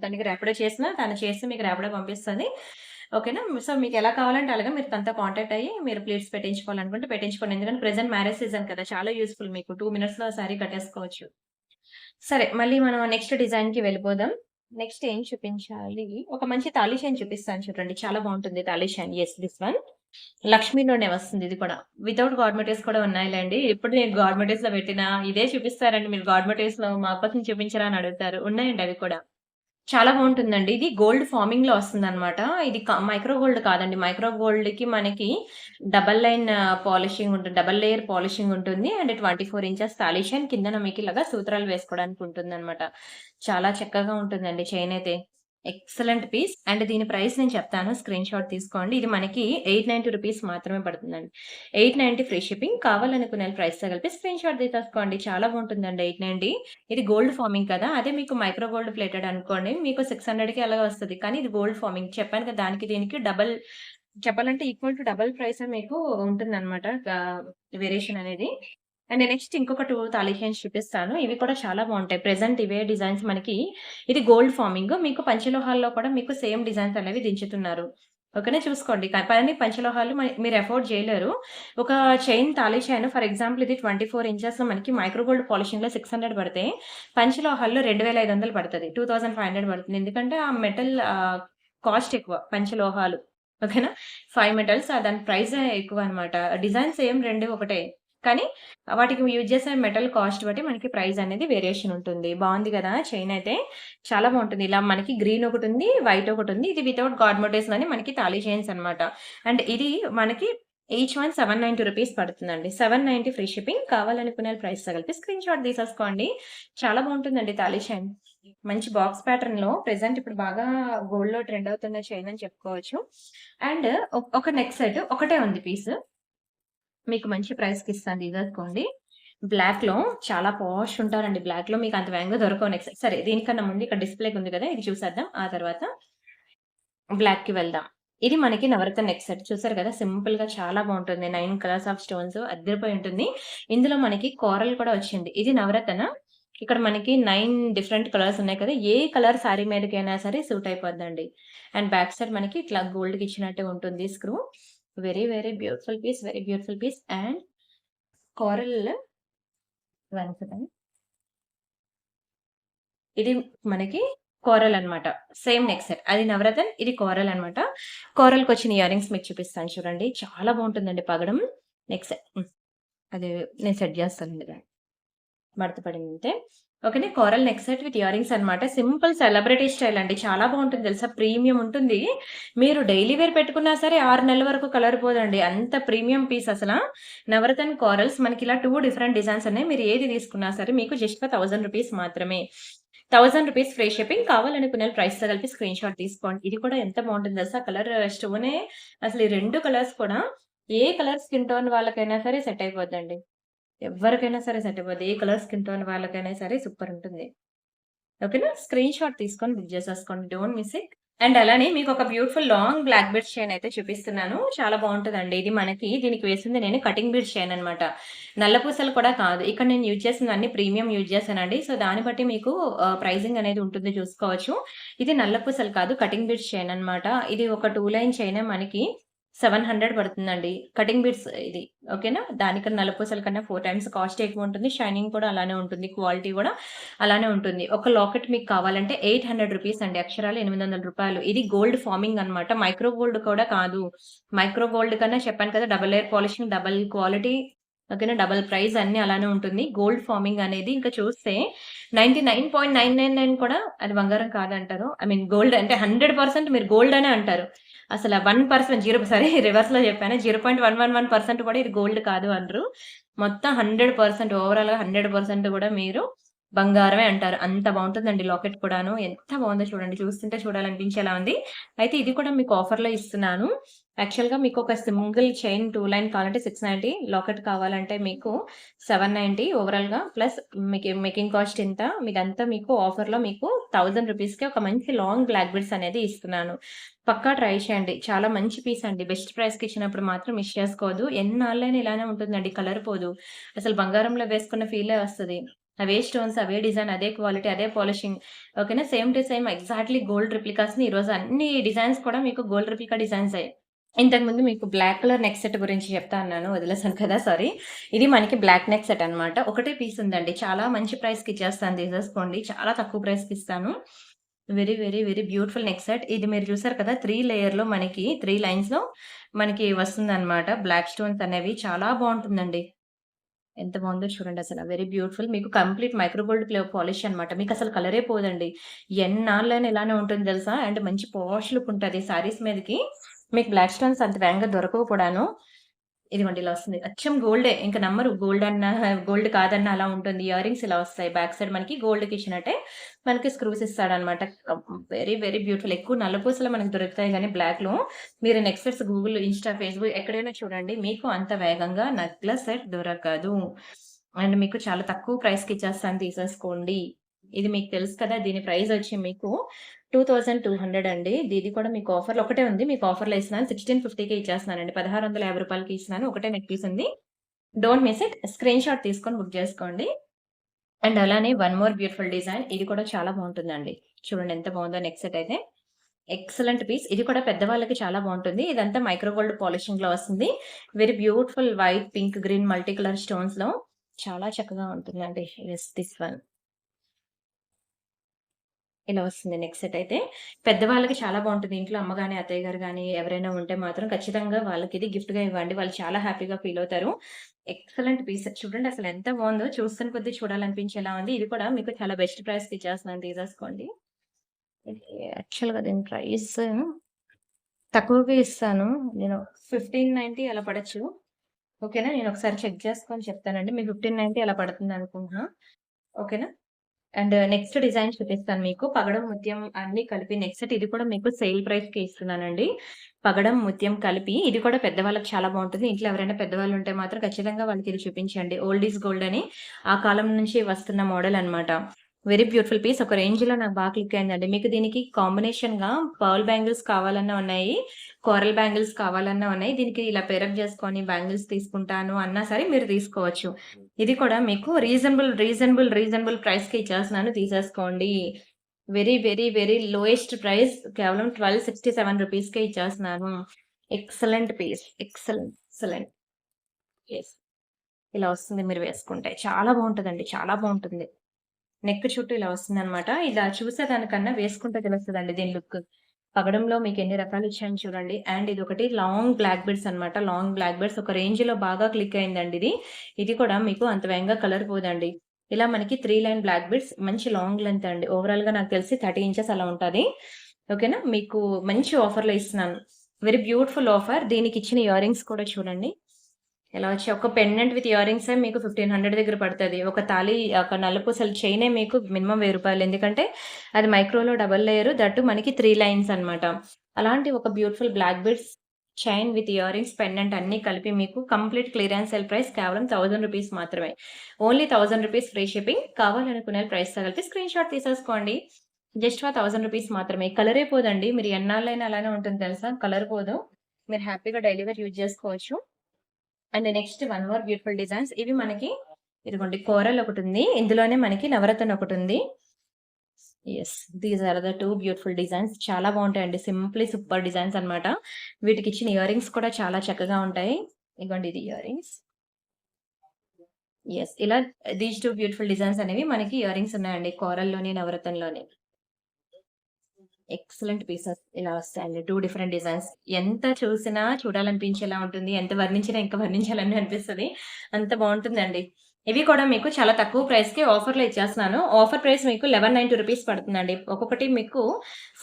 తనకి ర్యాపిడో చేసినా తను చేసి మీకు ర్యాపిడో పంపిస్తది. ఓకేనా? సో, మీకెలా కావాలంటే అలాగా మీరు తనతో కాంటాక్ట్ అయ్యి మీరు ప్లీట్స్ పెట్టించుకోవాలనుకుంటే పెట్టించుకోండి. ఎందుకంటే ప్రెజెంట్ మ్యారేజ్ సీజన్ కదా! చాలా యూజ్‌ఫుల్ మీకు 2 మినిట్స్‌లో శారీ కట్టేసుకోవచ్చు. సరే. మళ్ళీ మనం నెక్స్ట్ డిజైన్‌కి వెళ్ళిపోదాం. నెక్స్ట్ ఏం చూపించాలి? ఒక మంచి తాళీ చైన్ చూపిస్తాను చూడండి. చాలా బావుంటుంది తాళీ చైన్. Yes this one. లక్ష్మీలోనే వస్తుంది ఇది కూడా. వితౌట్ గార్మెంటీస్ కూడా ఉన్నాయిలెండి. ఎప్పుడు నేను గార్మెంటీస్‌లో పెట్టినా ఇదే చూపిస్తారండి మీరు గార్మెంటీస్‌లో మా అప్పటిని చూపించరా అని అడుగుతారు. ఉన్నాయండి అవి కూడా. చాలా బావుంటుందండి. ఇది గోల్డ్ ఫార్మింగ్‌లో వస్తుందనమాట. ఇది మైక్రో గోల్డ్ కాదండి. మైక్రో గోల్డ్‌కి మనకి డబుల్ లైన్ పాలిషింగ్ ఉంటుంది. డబుల్ లేయర్ పాలిషింగ్ ఉంటుంది. అండ్ 24 ఇంచెస్ తాలిష్ అండ్ కిందన మీకు ఇలాగా సూత్రాలు వేసుకోవడానికి ఉంటుందనమాట. చాలా చక్కగా ఉంటుందండి చైన్ అయితే. Excellent piece. అండ్ దీని ప్రైస్ నేను చెప్తాను. స్క్రీన్ షాట్ తీసుకోండి. ఇది మనకి రూ. 890 మాత్రమే పడుతుందండి. 890 ఫ్రీ షిప్పింగ్. కావాలనుకునే ప్రైస్‌తో కలిపి స్క్రీన్ షాట్ తీసేసుకోండి. చాలా బావుంటుందండి 890. ఇది గోల్డ్ ఫార్మింగ్ కదా! అదే మీకు మైక్రో గోల్డ్ ప్లేటెడ్ అనుకోండి. మీకు 600కి అలాగా వస్తది. కానీ ఇది గోల్డ్ ఫార్మింగ్. చెప్పాను కదా! దానికి దీనికి డబుల్ చెప్పాలంటే ఈక్వల్ టు డబుల్ ప్రైసే మీకు ఉంటుందన్నమాట. వేరియేషన్ అనేది. అండ్ నెక్స్ట్ ఇంకొక 2 తాళీ చైన్స్ చూపిస్తాను. ఇవి కూడా చాలా బావుంటాయి. ప్రెజెంట్ ఇవే డిజైన్స్ మనకి ఇది గోల్డ్ ఫార్మింగ్. మీకు పంచలోహాల్లో కూడా మీకు సేమ్ డిజైన్స్ అనేవి దించుతున్నారు. ఓకేనా చూసుకోండి. కానీ పంచలోహాలు మీరు అఫోర్డ్ చేయలేరు. ఒక chain thali chain for example ఇది 24 ఇంచెస్‌లో మనకి మైక్రో గోల్డ్ పాలిషింగ్‌లో 600 పడితే పంచలోహాల్లో 2500 పడతది. 2500 పడుతుంది. ఎందుకంటే ఆ మెటల్ కాస్ట్ ఎక్కువ పంచలోహాలు. ఓకేనా? 5 మెటల్స్ దాని ప్రైస్ ఎక్కువనమాట. డిజైన్ సేమ్ 2 ఒకటే. కానీ వాటికి యూజ్ చేసే మెటల్ కాస్ట్ బట్టి మనకి ప్రైస్ అనేది వేరియేషన్ ఉంటుంది. బావుంది గదా! చైన్ అయితే చాలా బావుంటుంది. ఇలా మనకి గ్రీన్ ఒకటుంది, వైట్ ఒకటుంది. ఇది వితౌట్ గాడ్ మోటివ్స్ గాని మనకి తాళీ చైన్స్ అన్నమాట. అండ్ ఇది మనకి ఈచ్ వన్ రూ. 790 పడుతుందండి. 790 ఫ్రీ షిప్పింగ్. కావాలనుకునే ప్రైస్‌తో కలిపి స్క్రీన్ షాట్ తీసేసుకోండి. చాలా బావుంటుందండి తాళీ చైన్. మంచి బాక్స్ ప్యాటర్న్‌లో ప్రెజెంట్ ఇప్పుడు బాగా గోల్డ్‌లో ట్రెండ్ అవుతున్న చైన్ అని చెప్పుకోవచ్చు. అండ్ ఒక నెక్ సెట్ ఒకటే ఉంది పీస్. మీకు మంచి ప్రైస్‌కి ఇస్తాను తీసేసుకోండి. బ్లాక్‌లో చాలా పాష్ ఉంటారండి. బ్లాక్‌లో మీకు అంత వేగంగా దొరకవు నెక్స్ట్ సరే దీనికన్నా ముందు ఇక్కడ డిస్‌ప్లేకి ఉంది కదా! ఇది చూసేద్దాం. ఆ తర్వాత బ్లాక్‌కి వెళ్దాం. ఇది మనకి నవరత్న నెక్ సెట్ చూసారు కదా! సింపుల్‌గా చాలా బావుంటుంది. 9 కలర్స్ ఆఫ్ స్టోన్స్ అద్దరిపోయి ఉంటుంది. ఇందులో మనకి కోరల్ కూడా వచ్చింది. ఇది నవరత్న. ఇక్కడ మనకి 9 డిఫరెంట్ కలర్స్ ఉన్నాయి కదా! ఏ కలర్ సారీ మీదకైనా సరే సూట్ అయిపోద్దండి. అండ్ బ్యాక్ సైడ్ మనకి ఇట్లా గోల్డ్‌కి ఇచ్చినట్టే ఉంటుంది screw. Very, very beautiful piece. Very beautiful piece. And coral 1 second. ఇది మనకి కోరల్ అన్నమాట. Same neck set. అది నవరత్న, ఇది కోరల్ అన్నమాట. కోరల్‌కొచ్చిన ఇయర్ రింగ్స్ మీకు చూపిస్తాను చూడండి. చాలా బావుంటుందండి పగడం. Neck set. అది నేను సెట్ చేస్తానండి దాన్ని. మడత పడిందంతే. ఓకేనా. Coral neck set with earrings అన్నమాట. సింపుల్ సెలబ్రిటీ స్టైల్ అండి. చాలా బావుంటుంది తెలుసా? ప్రీమియం ఉంటుంది. మీరు డైలీ వేర్ పెట్టుకున్నా సరే 6 నెలల వరకు కలర్ పోదండి. అంత ప్రీమియం పీస్ అసల. నవరత్న కోరల్స్ మనకి ఇలా 2 డిఫరెంట్ డిజైన్స్ ఉన్నాయి. మీరు ఏది తీసుకున్నా సరే మీకు జస్ట్ ఫర్ రూ. 1000 మాత్రమే. రూ. 1000 ఫ్రీ షిప్పింగ్. కావాలనుకునే ప్రైస్‌తో కలిపి స్క్రీన్ షాట్ తీసుకోండి. ఇది కూడా ఎంత బావుంటుందో తెలుసా? కలర్ స్టోనే అసలు ఈ 2 కలర్స్ కూడా ఏ కలర్ స్కిన్ టోన్ వాళ్ళకైనా సరే సెట్ అయిపోద్దండి. ఎవ్వరికైనా సరే సెట్ అయిపోద్ది. ఏ కలర్ స్కిన్ టోన్ వాళ్ళకైనా సరే సూపరుంటుంది. ఓకేనా? స్క్రీన్ షాట్ తీసుకొని బుక్ చేసేసుకోండి. Don't miss it. అండ్ అలానే మీకొక beautiful long black beads chain అయితే చూపిస్తున్నాను. చాలా బావుంటదండి. ఇది మనకి దీనికి వేసింది నేను కటింగ్ బీడ్స్ చైన్ అనమాట. నల్ల పూసలు కూడా కాదు. ఇక్కడ నేను యూజ్ చేసిందన్నీ ప్రీమియం యూజ్ చేశానండి. సో, దాన్ని బట్టి మీకు ప్రైజింగ్ అనేది ఉంటుంది చూసుకోవచ్చు. ఇది నల్ల పూసలు కాదు. కటింగ్ బీడ్స్ చైన్ అనమాట. ఇది ఒక 2 లైన్ చైనే మనకి 700 పడుతుందండి. కటింగ్ బీడ్స్ ఇది. ఓకేనా? దానికన్నా నల్లపూసల కన్నా 4 టైమ్స్ కాస్ట్ ఎక్కువుంటుంది. షైనింగ్ కూడా అలానే ఉంటుంది. క్వాలిటీ గూడా అలానే ఉంటుంది. ఒక లాకెట్ మీకు కావాలంటే రూ. 800 అండి. అక్షరాలు రూ. 800. ఇది గోల్డ్ ఫార్మింగ్ అన్నమాట. మైక్రో గోల్డ్ కూడా కాదు. మైక్రో గోల్డ్ కన్నా చెప్పాను కదా! Double layer polishing, double quality ఓకేనా? డబుల్ ప్రైస్ అన్నీ అలానే ఉంటుంది. గోల్డ్ ఫార్మింగ్ అనేది ఇంకా చూస్తే 99.999 కూడా అది బంగారం కాదంటారు. ఐ మీన్ గోల్డ్ అంటే 100% మీరు గోల్డ్ అనే అంటారు. అసల 1% రివర్స్‌లో చెప్పాను. 0.111% కూడా ఇది గోల్డ్ కాదు అనరు. మొత్తం 100% ఓవరాల్‌గా 100% కూడా మీరు బంగారమే అంటారు. అంత బావుంటుందండి లాకెట్ కూడాను. ఎంత బావుందో చూడండి. చూస్తుంటే చూడాలనిపించేలా ఉంది. అయితే ఇది కూడా మీకు ఆఫర్‌లో ఇస్తున్నాను. యాక్చువల్‌గా మీకొక సింగిల్ చైన్ 2 లైన్ కావాలంటే 690 లాకెట్ కావాలంటే మీకు 790 ఓవరాల్‌గా ప్లస్ మేకింగ్ కాస్ట్ ఇంత. మీదంతా మీకు ఆఫర్‌లో మీకు రూ. 1000కి ఒక మంచి లాంగ్ బ్లాక్ బీడ్స్ అనేది ఇస్తున్నాను. పక్కా ట్రై చేయండి. చాలా మంచి పీస్ అండి. బెస్ట్ ప్రైస్‌కి ఇచ్చినప్పుడు మాత్రం మిస్ చేసుకోవద్దు. ఎన్నాళ్ళైనా ఇలానే ఉంటుందండి. కలర్ పోదు. అసలు బంగారంలో వేసుకున్న ఫీలే వస్తది. అవే స్టోన్స్, అవే డిజైన్, అదే క్వాలిటీ, అదే పాలిషింగ్. ఓకేనా? Same to same exactly gold రిప్లికాస్‌ని ఈరోజు అన్ని డిజైన్స్ కూడా మీకు గోల్డ్ రిప్లికా డిజైన్సే. ఇంతకుముందు మీకు బ్లాక్ కలర్ నెక్ సెట్ గురించి చెప్తా అన్నాను. వదిలేసాను కదా! సారీ. ఇది మనకి బ్లాక్ నెక్ సెట్ అన్నమాట. ఒకటే పీస్ ఉందండి. చాలా మంచి ప్రైస్‌కి ఇచ్చేస్తాను తీసేసుకోండి. చాలా తక్కువ ప్రైస్‌కి ఇస్తాను. Very, very, very beautiful neck set. ఇది మీరు చూసారు కదా! 3 లేయర్‌లో మనకి 3 లైన్స్‌లో మనకి వస్తుందన్నమాట. బ్లాక్ స్టోన్స్ అనేవి చాలా బావుంటుందండి. ఎంత బావుందో చూడండి అసల. Very beautiful. మీకు కంప్లీట్ మైక్రో గోల్డ్ పాలిష్ అన్నమాట. మీకసలు కలరే పోదండి. ఎన్నాళ్ళైనా ఇలానే ఉంటుంది తెలుసా? అండ్ మంచి పాష్ లుక్ ఉంటది సారీస్ మీదకి. మీకు బ్లాక్ స్టోన్స్ అంత వేగంగా దొరకవు కూడాను. ఇదిగోండి ఇలా వస్తుంది. అచ్చం గోల్డే. ఇంక నమ్మరు. గోల్డ్ కాదన్నా అలా ఉంటుంది. ఇయర్ రింగ్స్ ఇలా వస్తాయి. బ్యాక్ సైడ్ మనకి గోల్డ్‌కి ఇచ్చినట్టే మనకి స్క్రూస్ ఇస్తాడనమాట. Very, very beautiful. ఎక్కువ నల్ల పూసలే మనకు దొరుకుతాయి గానీ బ్లాక్‌లో. మీరు next sets Google, Insta, Facebook ఎక్కడైనా చూడండి. మీకు అంత వేగంగా నెక్లెస్ సెట్ దొరకదు. అండ్ మీకు చాలా తక్కువ ప్రైస్‌కి ఇచ్చేస్తాను తీసేసుకోండి. ఇది మీకు తెలుసు కదా! దీని ప్రైస్ వచ్చి మీకు 2200 అండి. ఇది కూడా మీకు ఆఫర్‌లో ఒకటే ఉంది. మీకు ఆఫర్‌లో ఇస్తున్నాను. 1650కే ఇచ్చేస్తున్నానండి. రూ. 1650కి ఇస్తున్నాను. ఒకటే నెక్ పీస్ ఉంది. Don't miss it. Screenshot తీసుకొని బుక్ చేసుకోండి. అండ్ అలానే వన్ మోర్ బ్యూటిఫుల్ డిజైన్. ఇది కూడా చాలా బావుంటుందండి. చూడండి ఎంత బావుందో నెక్ సెట్ అయితే. Excellent piece. ఇది కూడా పెద్దవాళ్ళకి చాలా బావుంటుంది. ఇదంతా మైక్రో గోల్డ్ పాలిషింగ్‌లో వస్తుంది. Very beautiful white, pink, green multi colour స్టోన్స్‌లో చాలా చక్కగా ఉంటుందండి. Yes this one. ఇలా వస్తుంది నెక్ సెట్ అయితే. పెద్దవాళ్ళకి చాలా బావుంటుంది. ఇంట్లో అమ్మ గాని, అత్తయ్య గారు గాని ఎవరైనా ఉంటే మాత్రం ఖచ్చితంగా వాళ్ళకిది గిఫ్ట్‌గా ఇవ్వండి. వాళ్ళు చాలా హ్యాపీగా ఫీల్ అవుతారు. Excellent piece. చూడండి అసలు ఎంత బావుందో. చూస్తున్న కొద్దీ చూడాలనిపించేలా ఉంది. ఇది కూడా మీకు చాలా బెస్ట్ ప్రైస్‌కి ఇచ్చేస్తున్నాను తీసేసుకోండి. ఇది యాక్చువల్‌గా దీని ప్రైస్ తక్కువకే ఇస్తాను. నేను 1590 అలా పడొచ్చు. ఓకేనా? నేను ఒకసారి చెక్ చేసుకొని చెప్తానండి. మీకు 1590 అలా పడుతుందనుకుంటున్నా. ఓకేనా? అండ్ నెక్స్ట్ డిజైన్ చూపిస్తాను మీకు. పగడం, ముత్యం అన్నీ కలిపి నెక్ సెట్. ఇది కూడా మీకు సేల్ ప్రైస్‌కే ఇస్తున్నానండి. పగడం, ముత్యం కలిపి ఇది కూడా పెద్దవాళ్ళకి చాలా బావుంటుంది. ఇంట్లో ఎవరైనా పెద్దవాళ్ళు ఉంటే మాత్రం ఖచ్చితంగా వాళ్ళకి ఇది చూపించండి. ఓల్డ్ ఈజ్ గోల్డ్ అని ఆ కాలం నుంచి వస్తున్న మోడల్ అన్నమాట. Very beautiful piece. ఒక రేంజ్‌లో నాకు బాగా క్లిక్ అయిందండి. మీకు దీనికి కాంబినేషన్‌గా పర్ల్ బ్యాంగిల్స్ కావాలన్నా ఉన్నాయి. కోరల్ బ్యాంగిల్స్ కావాలన్నా ఉన్నాయి. దీనికి ఇలా పేరప్ చేసుకొని బ్యాంగిల్స్ తీసుకుంటాను అన్నా సరే మీరు తీసుకోవచ్చు. ఇది కూడా మీకు రీజనబుల్ ప్రైస్‌కి ఇచ్చేస్తున్నాను తీసేసుకోండి. Very, very, very lowest price కేవలం 1267 రూపీస్‌కే ఇచ్చేస్తున్నాను. Excellent piece. ఎక్సలెంట్. యెస్. ఇలా వస్తుంది మీరు వేసుకుంటే. చాలా బావుంటదండి. చాలా బావుంటుంది. నెక్ చుట్టూ ఇలా వస్తుందనమాట. ఇలా చూసేదానికన్నా వేసుకుంటే తెలుస్తదండి దీని లుక్. పగడంలో మీకెన్ని రకాలిచ్చాను చూడండి. అండ్ ఇదొకటి లాంగ్ బ్లాక్ బీడ్స్ అనమాట. లాంగ్ బ్లాక్ బీడ్స్ ఒక రేంజ్‌లో బాగా క్లిక్ అయిందండి ఇది. ఇది కూడా మీకు అంత వేగంగా కలర్ పోదండి. ఇలా మనకి 3 లైన్ బ్లాక్ బీడ్స్ మంచి లాంగ్ లెంత్ అండి. ఓవరాల్‌గా నాకు తెలిసి 30 ఇంచెస్ అలా ఉంటది. ఓకేనా? మీకు మంచి ఆఫర్‌లో ఇస్తున్నాను. Very beautiful offer. దీనికిచ్చిన ఇయర్ రింగ్స్ కూడా చూడండి. ఇలా వచ్చి ఒక పెండెంట్ విత్ ఇయర్ రింగ్సే మీకు 1500 దగ్గర పడతది. ఒక తాళి ఒక నల్లపూసల చైనే మీకు మినిమమ్ రూ. 1000 ఎందుకంటే అది మైక్రోలో డబుల్ లేయర్ దట్టు మనకి 3 లైన్స్ అన్నమాట. అలాంటి ఒక beautiful black beads chain with earrings, pendant అన్నీ కలిపి మీకు కంప్లీట్ క్లియరెన్స్ సేల్ ప్రైస్ కేవలం రూ. 1000 మాత్రమే. ఓన్లీ రూ. 1000 ఫ్రీ షిప్పింగ్. కావాలనుకునే ప్రైస్‌తో కలిపి స్క్రీన్ షాట్ తీసేసుకోండి. జస్ట్ ఫర్ రూ. 1000 మాత్రమే. కలరే పోదండి. మీరు ఎన్నాళ్ళైనా అలానే ఉంటుంది తెలుసా? కలర్ పోదు. మీరు హ్యాపీగా డైలీ వేర్ యూజ్ చేసుకోవచ్చు. And next one more beautiful designs. ఇవి మనకి ఇదిగోండి కోరల్ ఒకటుంది. ఇందులోనే మనకి నవరత్న ఒకటుంది. Yes. These are the 2 beautiful designs. చాలా బావుంటాయండి. సింప్లీ సూపర్ డిజైన్స్ అన్నమాట. వీటికిచ్చిన ఇయర్ రింగ్స్ కూడా చాలా చక్కగా ఉంటాయి. ఇదిగోండి ఇది ఇయర్ రింగ్స్. యెస్. ఇలా దీస్ 2 బ్యూటిఫుల్ డిజైన్స్ అనేవి మనకి ఇయర్ రింగ్స్ ఉన్నాయండి. కోరల్‌లోని, నవరత్నంలోని. ఎక్సలెంట్ పీసెస్ ఇలా వస్తాయండి. 2 డిఫరెంట్ డిజైన్స్. ఎంత చూసినా చూడాలనిపించేలా ఉంటుంది. ఎంత వర్ణించినా ఇంకా వర్ణించాలని అనిపిస్తది. అంత బావుంటుందండి. ఇవి కూడా మీకు చాలా తక్కువ ప్రైస్‌కి ఆఫర్‌లో ఇచ్చేస్తున్నాను. ఆఫర్ ప్రైస్ మీకు 1190 పడుతుందండి. ఒక్కొక్కటి మీకు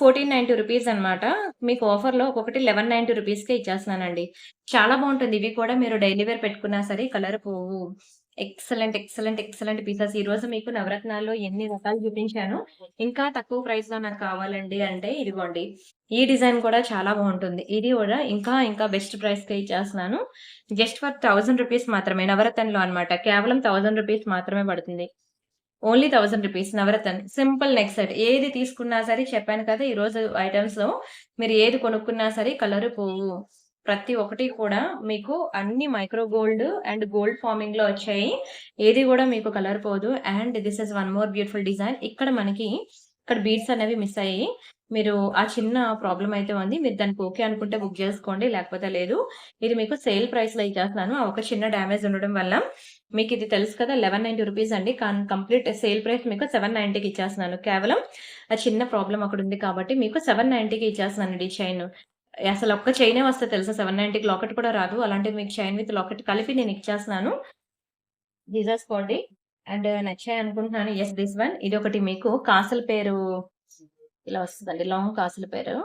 1490 అన్నమాట. మీకు ఆఫర్‌లో ఒక్కొక్కటి 1190కే ఇచ్చేస్తున్నానండి. చాలా బావుంటుంది. ఇవి కూడా మీరు డైలీ వేర్ పెట్టుకున్నా సరే కలర్ పోవు. Excellent pieces. ఈరోజు మీకు నవరత్నాల్లో ఎన్ని రకాలు చూపించాను. ఇంకా తక్కువ ప్రైస్‌లో నాకు కావాలండి అంటే ఇదిగోండి. ఈ డిజైన్ కూడా చాలా బావుంటుంది. ఇది కూడా ఇంకా బెస్ట్ ప్రైస్‌కే ఇచ్చేస్తున్నాను. జస్ట్ ఫర్ రూ. 1000 మాత్రమే. నవరత్నంలో అన్నమాట. కేవలం రూ. 1000 మాత్రమే పడుతుంది. ఓన్లీ రూ. 1000 నవరత్న్. Simple neck set. ఏది తీసుకున్నా సరే చెప్పాను కదా! ఈరోజు ఐటెమ్స్‌లో మీరు ఏది కొనుక్కున్నా సరే కలర్ పోవు. ప్రతి ఒక్కటి కూడా మీకు అన్ని మైక్రో గోల్డ్ అండ్ గోల్డ్ ఫార్మింగ్‌లో వచ్చాయి. ఏది గూడా మీకు కలర్ పోదు. And this is one more beautiful design. ఇక్కడ బీడ్స్ అనేవి మిస్ అయ్యాయి. మీరు ఆ చిన్న ప్రాబ్లమ్ అయితే ఉంది. మీరు దానికి ఓకే అనుకుంటే బుక్ జేసుకోండి. లేకపోతే లేదు. ఇది మీకు సేల్ ప్రైస్‌లో ఇచ్చేస్తున్నాను. ఆ ఒక చిన్న డ్యామేజ్ ఉండడం వల్ల మీకిది తెలుసు కదా! 1190 అండి. కంప్లీట్ సేల్ ప్రైస్ మీకు 790కి ఇచ్చేస్తున్నాను. కేవలం ఆ చిన్న ప్రాబ్లమ్ అక్కడుంది కాబట్టి మీకు 790కి ఇచ్చేస్తున్నానండి ఈ చైను. అసలు ఒక్క చైనే వస్తది తెలుసా 790కి లాకెట్ కూడా రాదు. అలాంటిది మీకు చైన్ విత్ లాకెట్ కలిపి నేను ఇచ్చేస్తున్నాను. తీసేసుకోండి. అండ్ నచ్చాయి అనుకుంటున్నాను. Yes this one. ఇదొకటి మీకు కాసుల పేరు ఇలా వస్తదండి. లాంగ్ కాసుల పేరు.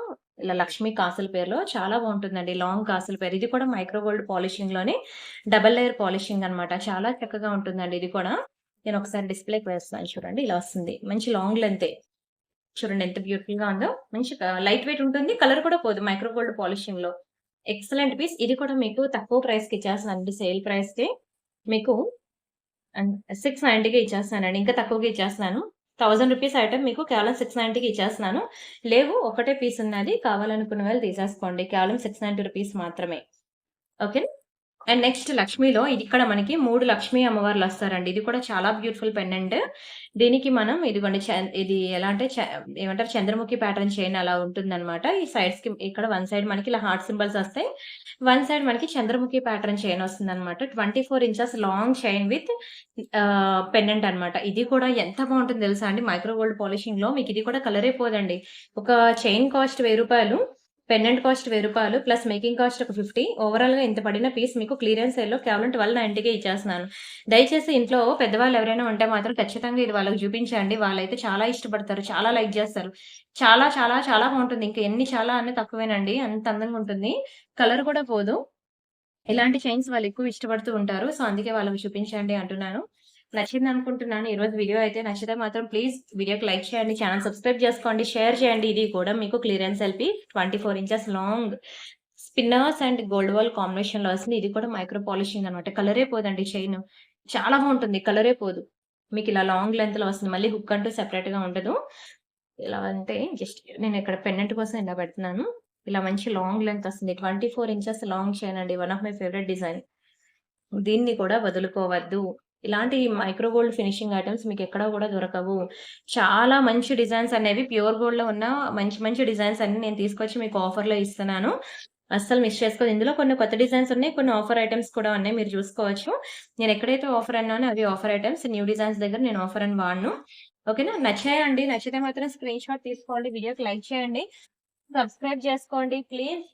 ఇలా లక్ష్మి కాసుల పేరులో చాలా బావుంటుందండి. లాంగ్ కాసుల పేరు. ఇది కూడా మైక్రో గోల్డ్ పాలిషింగ్‌లోనే డబుల్ లేయర్ పాలిషింగ్ అన్నమాట. చాలా చక్కగా ఉంటుందండి ఇది కూడా. నేను ఒకసారి డిస్‌ప్లేకి వేస్తున్నాను చూడండి. ఇలా వస్తుంది. మంచి లాంగ్ లెంతే. చూడండి ఎంత బ్యూటిఫుల్‌గా ఉందో. మంచి లైట్ వెయిట్ ఉంటుంది. కలర్ కూడా పోదు మైక్రో గోల్డ్ పాలిషింగ్‌లో. Excellent piece. ఇది కూడా మీకు తక్కువ ప్రైస్‌కి ఇచ్చేస్తున్నానండి. సేల్ ప్రైస్‌కే మీకు 690కే ఇచ్చేస్తున్నానండి. ఇంకా తక్కువకే ఇచ్చేస్తున్నాను. రూ. 1000 ఐటెమ్ మీకు కేవలం 690కి ఇచ్చేస్తున్నాను. లేవు ఒకటే పీస్ ఉన్నది. కావాలనుకున్న వాళ్ళు తీసేసుకోండి. కేవలం 690 మాత్రమే. ఓకే. అండ్ నెక్స్ట్ లక్ష్మీలో ఇది ఇక్కడ మనకి 3 లక్ష్మీ అమ్మవార్లొస్తారండి. ఇది కూడా చాలా బ్యూటిఫుల్ పెండెంట్. దీనికి మనం ఇదిగోండి ఇది ఎలా అంటే ఏమంటారు చంద్రముఖి ప్యాటర్న్ చైన్ అలా ఉంటుందనమాట. ఈ సైడ్స్‌కి ఇక్కడ వన్ సైడ్ మనకి ఇలా హార్ట్ సింబల్స్ ఒస్తాయి. వన్ సైడ్ మనకి చంద్రముఖి ప్యాటర్న్ చైన్ ఒస్తుందనమాట. 24 inches long chain with pendant అనమాట. ఇది కూడా ఎంత బావుంటుందో తెలుసా అండి మైక్రో గోల్డ్ పాలిషింగ్‌లో మీకు ఇది కూడా కలరే పోదండి. ఒక చైన్ కాస్ట్ రూ. 1000 పెండెంట్ కాస్ట్ రూ. 1000 ప్లస్ మేకింగ్ కాస్ట్ ఒక 50 ఓవరాల్‌గా ఇంత పడిన పీస్ మీకు క్లియరెన్స్ సేల్‌లో కేవలం 1290కే ఇచ్చేస్తున్నాను. దయచేసి ఇంట్లో పెద్దవాళ్ళు ఎవరైనా ఉంటే మాత్రం ఖచ్చితంగా ఇది వాళ్ళకి చూపించండి. వాళ్ళైతే చాలా ఇష్టపడతారు. చాలా లైక్ చేస్తారు. చాలా చాలా చాలా బావుంటుంది. ఇంక ఎన్ని చాలా అన్నా తక్కువేనండి. అంత అందంగా ఉంటుంది. కలర్ కూడా పోదు. ఇలాంటి చైన్స్ వాళ్ళు ఎక్కువ ఇష్టపడుతూ ఉంటారు. సో, అందుకే వాళ్ళకి చూపించండి అంటున్నాను. నచ్చిందనుకుంటున్నాను. ఈరోజు వీడియో అయితే నచ్చితే మాత్రం ప్లీజ్ వీడియోకి లైక్ చేయండి. ఛానెల్ సబ్స్క్రైబ్ చేసుకోండి. షేర్ చేయండి. ఇది కూడా మీకు clearance LP 24 inches long spinners and gold ball కాంబినేషన్‌లో వస్తుంది. ఇది కూడా మైక్రో పాలిషింగ్ అనమాట. కలరే పోదండి చైను. చాలా బావుంటుంది. కలరే పోదు. మీకిలా లాంగ్ లెంగ్త్‌లో వస్తుంది. మళ్ళీ హుక్ అంటూ సెపరేట్‌గా ఉండదు. ఎలా అంటే జస్ట్ నేను ఇక్కడ పెండెంట్ కోసం ఇలా పెడుతున్నాను. ఇలా మంచి లాంగ్ లెంగ్త్ వస్తుంది. 24 ఇంచెస్ లాంగ్ చైన్ అండి. One of my favourite design. దీన్ని కూడా వదులుకోవద్దు. ఇలాంటి మైక్రో గోల్డ్ ఫినిషింగ్ ఐటెమ్స్ మీకెక్కడ గూడా దొరకవు. చాలా మంచి డిజైన్స్ అనేవి ప్యూర్ గోల్డ్‌లో ఉన్న మంచి మంచి డిజైన్స్ అన్నీ నేను తీసుకొచ్చి మీకు ఆఫర్‌లో ఇస్తున్నాను. అస్సలు మిస్ చేసుకోవద్దు. ఇందులో కొన్ని కొత్త డిజైన్స్ ఉన్నాయి. కొన్ని ఆఫర్ ఐటెమ్స్ కూడా ఉన్నాయి. మీరు చూసుకోవచ్చు. నేను ఎక్కడైతే ఆఫర్ అన్నానో అవి ఆఫర్ ఐటెమ్స్. న్యూ డిజైన్స్ దగ్గర నేను ఆఫర్ అని వాడను. ఓకేనా? నచ్చాయా అండి? నచ్చితే మాత్రం స్క్రీన్ షాట్ తీసుకోండి. వీడియోకి లైక్ చేయండి. సబ్స్క్రైబ్ చేసుకోండి ప్లీజ్.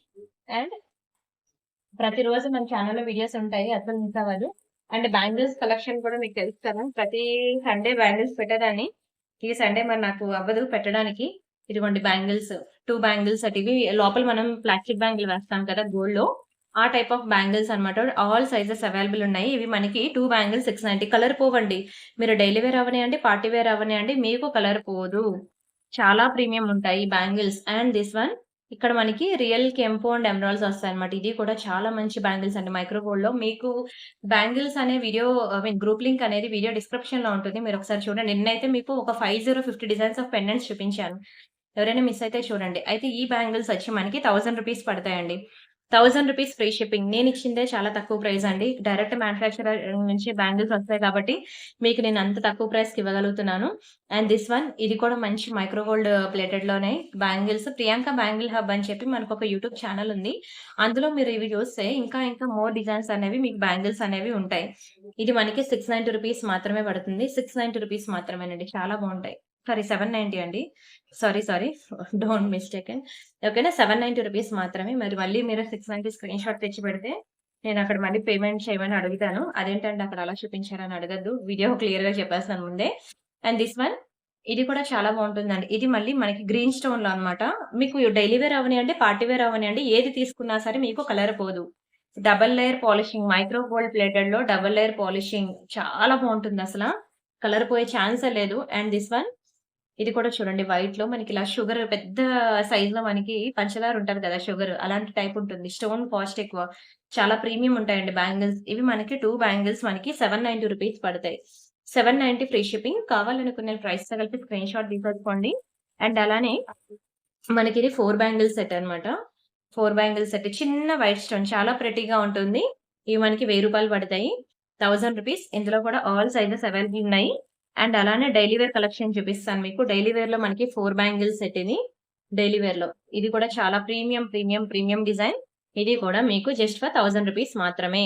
అండ్ ప్రతిరోజు మన ఛానెల్‌లో వీడియోస్ ఉంటాయి. అస్సలు మిస్ అవ్వదు. అండ్ బ్యాంగిల్స్ కలెక్షన్ కూడా మీకు తెలుసు కదా! ప్రతి సండే బ్యాంగిల్స్ పెట్టేదాన్ని. ఈ సండే మరి నాకు అవ్వదు పెట్టడానికి. ఇదిగోండి బ్యాంగిల్స్. 2 బ్యాంగిల్స్ ఇవి లోపల మనం ప్లాస్టిక్ బ్యాంగిల్ వేస్తాం కదా! గోల్డ్‌లో. ఆ టైప్ ఆఫ్ బ్యాంగిల్స్ అన్నమాట. ఆల్ సైజెస్ అవైలబుల్ ఉన్నాయి. ఇవి మనకి 2 బ్యాంగిల్స్ 690 కలర్ పోవండి. మీరు డైలీ వేర్ అవ్వనియండి, పార్టీ వేర్ అవ్వనియండి మీకు కలర్ పోదు. చాలా ప్రీమియం ఉంటాయి బ్యాంగిల్స్. అండ్ థిస్ వన్ ఇక్కడ మనకి రియల్ కెంపు అండ్ ఎమరాల్డ్స్ వస్తాయన్నమాట. ఇది కూడా చాలా మంచి బ్యాంగిల్స్ అండి మైక్రో గోల్డ్‌లో. మీకు బ్యాంగిల్స్ అనే వీడియో గ్రూప్ లింక్ అనేది వీడియో డిస్క్రిప్షన్‌లో ఉంటుంది. మీరొకసారి చూడండి. నిన్నైతే మీకు ఒక 50 డిజైన్స్ ఆఫ్ పెండెంట్స్ చూపించాను. ఎవరైనా మిస్ అయితే చూడండి. అయితే ఈ బ్యాంగిల్స్ వచ్చి మనకి రూ. 1000 పడతాయండి. రూ. 1000 ఫ్రీ షిప్పింగ్. నేనిచ్చిందే చాలా తక్కువ ప్రైస్ అండి. డైరెక్ట్ మ్యానుఫ్యాక్చరర్ నుంచి బ్యాంగిల్స్ వస్తాయి కాబట్టి మీకు నేను అంత తక్కువ ప్రైస్‌కి ఇవ్వగలుగుతున్నాను. అండ్ థిస్ వన్ ఇది కూడా మంచి మైక్రో గోల్డ్ ప్లేటెడ్‌లోనే బ్యాంగిల్స్. ప్రియాంక బ్యాంగిల్ హబ్ అని చెప్పి మనకొక యూట్యూబ్ ఛానెల్ ఉంది. అందులో మీరు ఇవి చూస్తే ఇంకా ఇంకా మోర్ డిజైన్స్ అనేవి మీకు బ్యాంగిల్స్ అనేవి ఉంటాయి. ఇది మనకి రూ. 690 మాత్రమే పడుతుంది. రూ. 690 మాత్రమేనండి. చాలా బావుంటాయి. సారీ 790 అండి. సారీ. Don't mistaken. ఓకేనా? రూ. 790 మాత్రమే. మరి మళ్ళీ మీరు 690 స్క్రీన్ షాట్ తెచ్చి పెడితే నేనక్కడ మళ్ళీ పేమెంట్ చేయమని అడుగుతాను. అదేంటండి అక్కడ అలా చూపించారని అడగొద్దు. వీడియో క్లియర్‌గా చెప్పేస్తాను ముందే. అండ్ థిస్ వన్ ఇది కూడా చాలా బావుంటుందండి. ఇది మళ్ళీ మనకి గ్రీన్ స్టోన్‌లో అన్నమాట. మీకు డైలీ వేర్ అవ్వనియండి, పార్టీ వేర్ అవ్వనియండి ఏది తీసుకున్నా సరే మీకు కలర్ పోదు. Double layer polishing micro gold ప్లేటెడ్‌లో డబుల్ లేయర్ పాలిషింగ్ చాలా బావుంటుందసల. కలర్ పోయే ఛాన్సే లేదు. అండ్ థిస్ వన్ ఇది కూడా చూడండి వైట్‌లో మనకిలా షుగర్ పెద్ద సైజ్‌లో మనకి పంచదార ఉంటది కదా! షుగర్ అలాంటి టైప్ ఉంటుంది. స్టోన్ కాస్ట్ ఎక్కువ. చాలా ప్రీమియం ఉంటాయండి బ్యాంగిల్స్. ఇవి మనకి 2 బ్యాంగిల్స్ మనకి రూ. 790 పడతాయి. 790 ఫ్రీ షిప్పింగ్. కావాలనుకునే ప్రైస్‌తో కలిపి స్క్రీన్ షాట్ తీసేసుకోండి. అండ్ అలానే మనకిది 4 బ్యాంగిల్స్ సెట్ అన్నమాట. 4 బ్యాంగిల్స్ సెట్ చిన్న వైట్ స్టోన్ చాలా ప్రెట్టీగా ఉంటుంది. ఇవి మనకి రూ. 1000 పడతాయి. రూ. 1000 ఇందులో కూడా ఆల్ సైజెస్ అవైలబుల్ ఉన్నాయి. అండ్ అలానే డైలీ వేర్ కలెక్షన్ చూపిస్తాను మీకు. డైలీ వేర్‌లో మనకి 4 బ్యాంగిల్స్ సెట్ ఇది. డైలీ వేర్‌లో. ఇది కూడా చాలా ప్రీమియం డిజైన్. ఇది కూడా మీకు జస్ట్ ఫర్ రూ. 1000 మాత్రమే.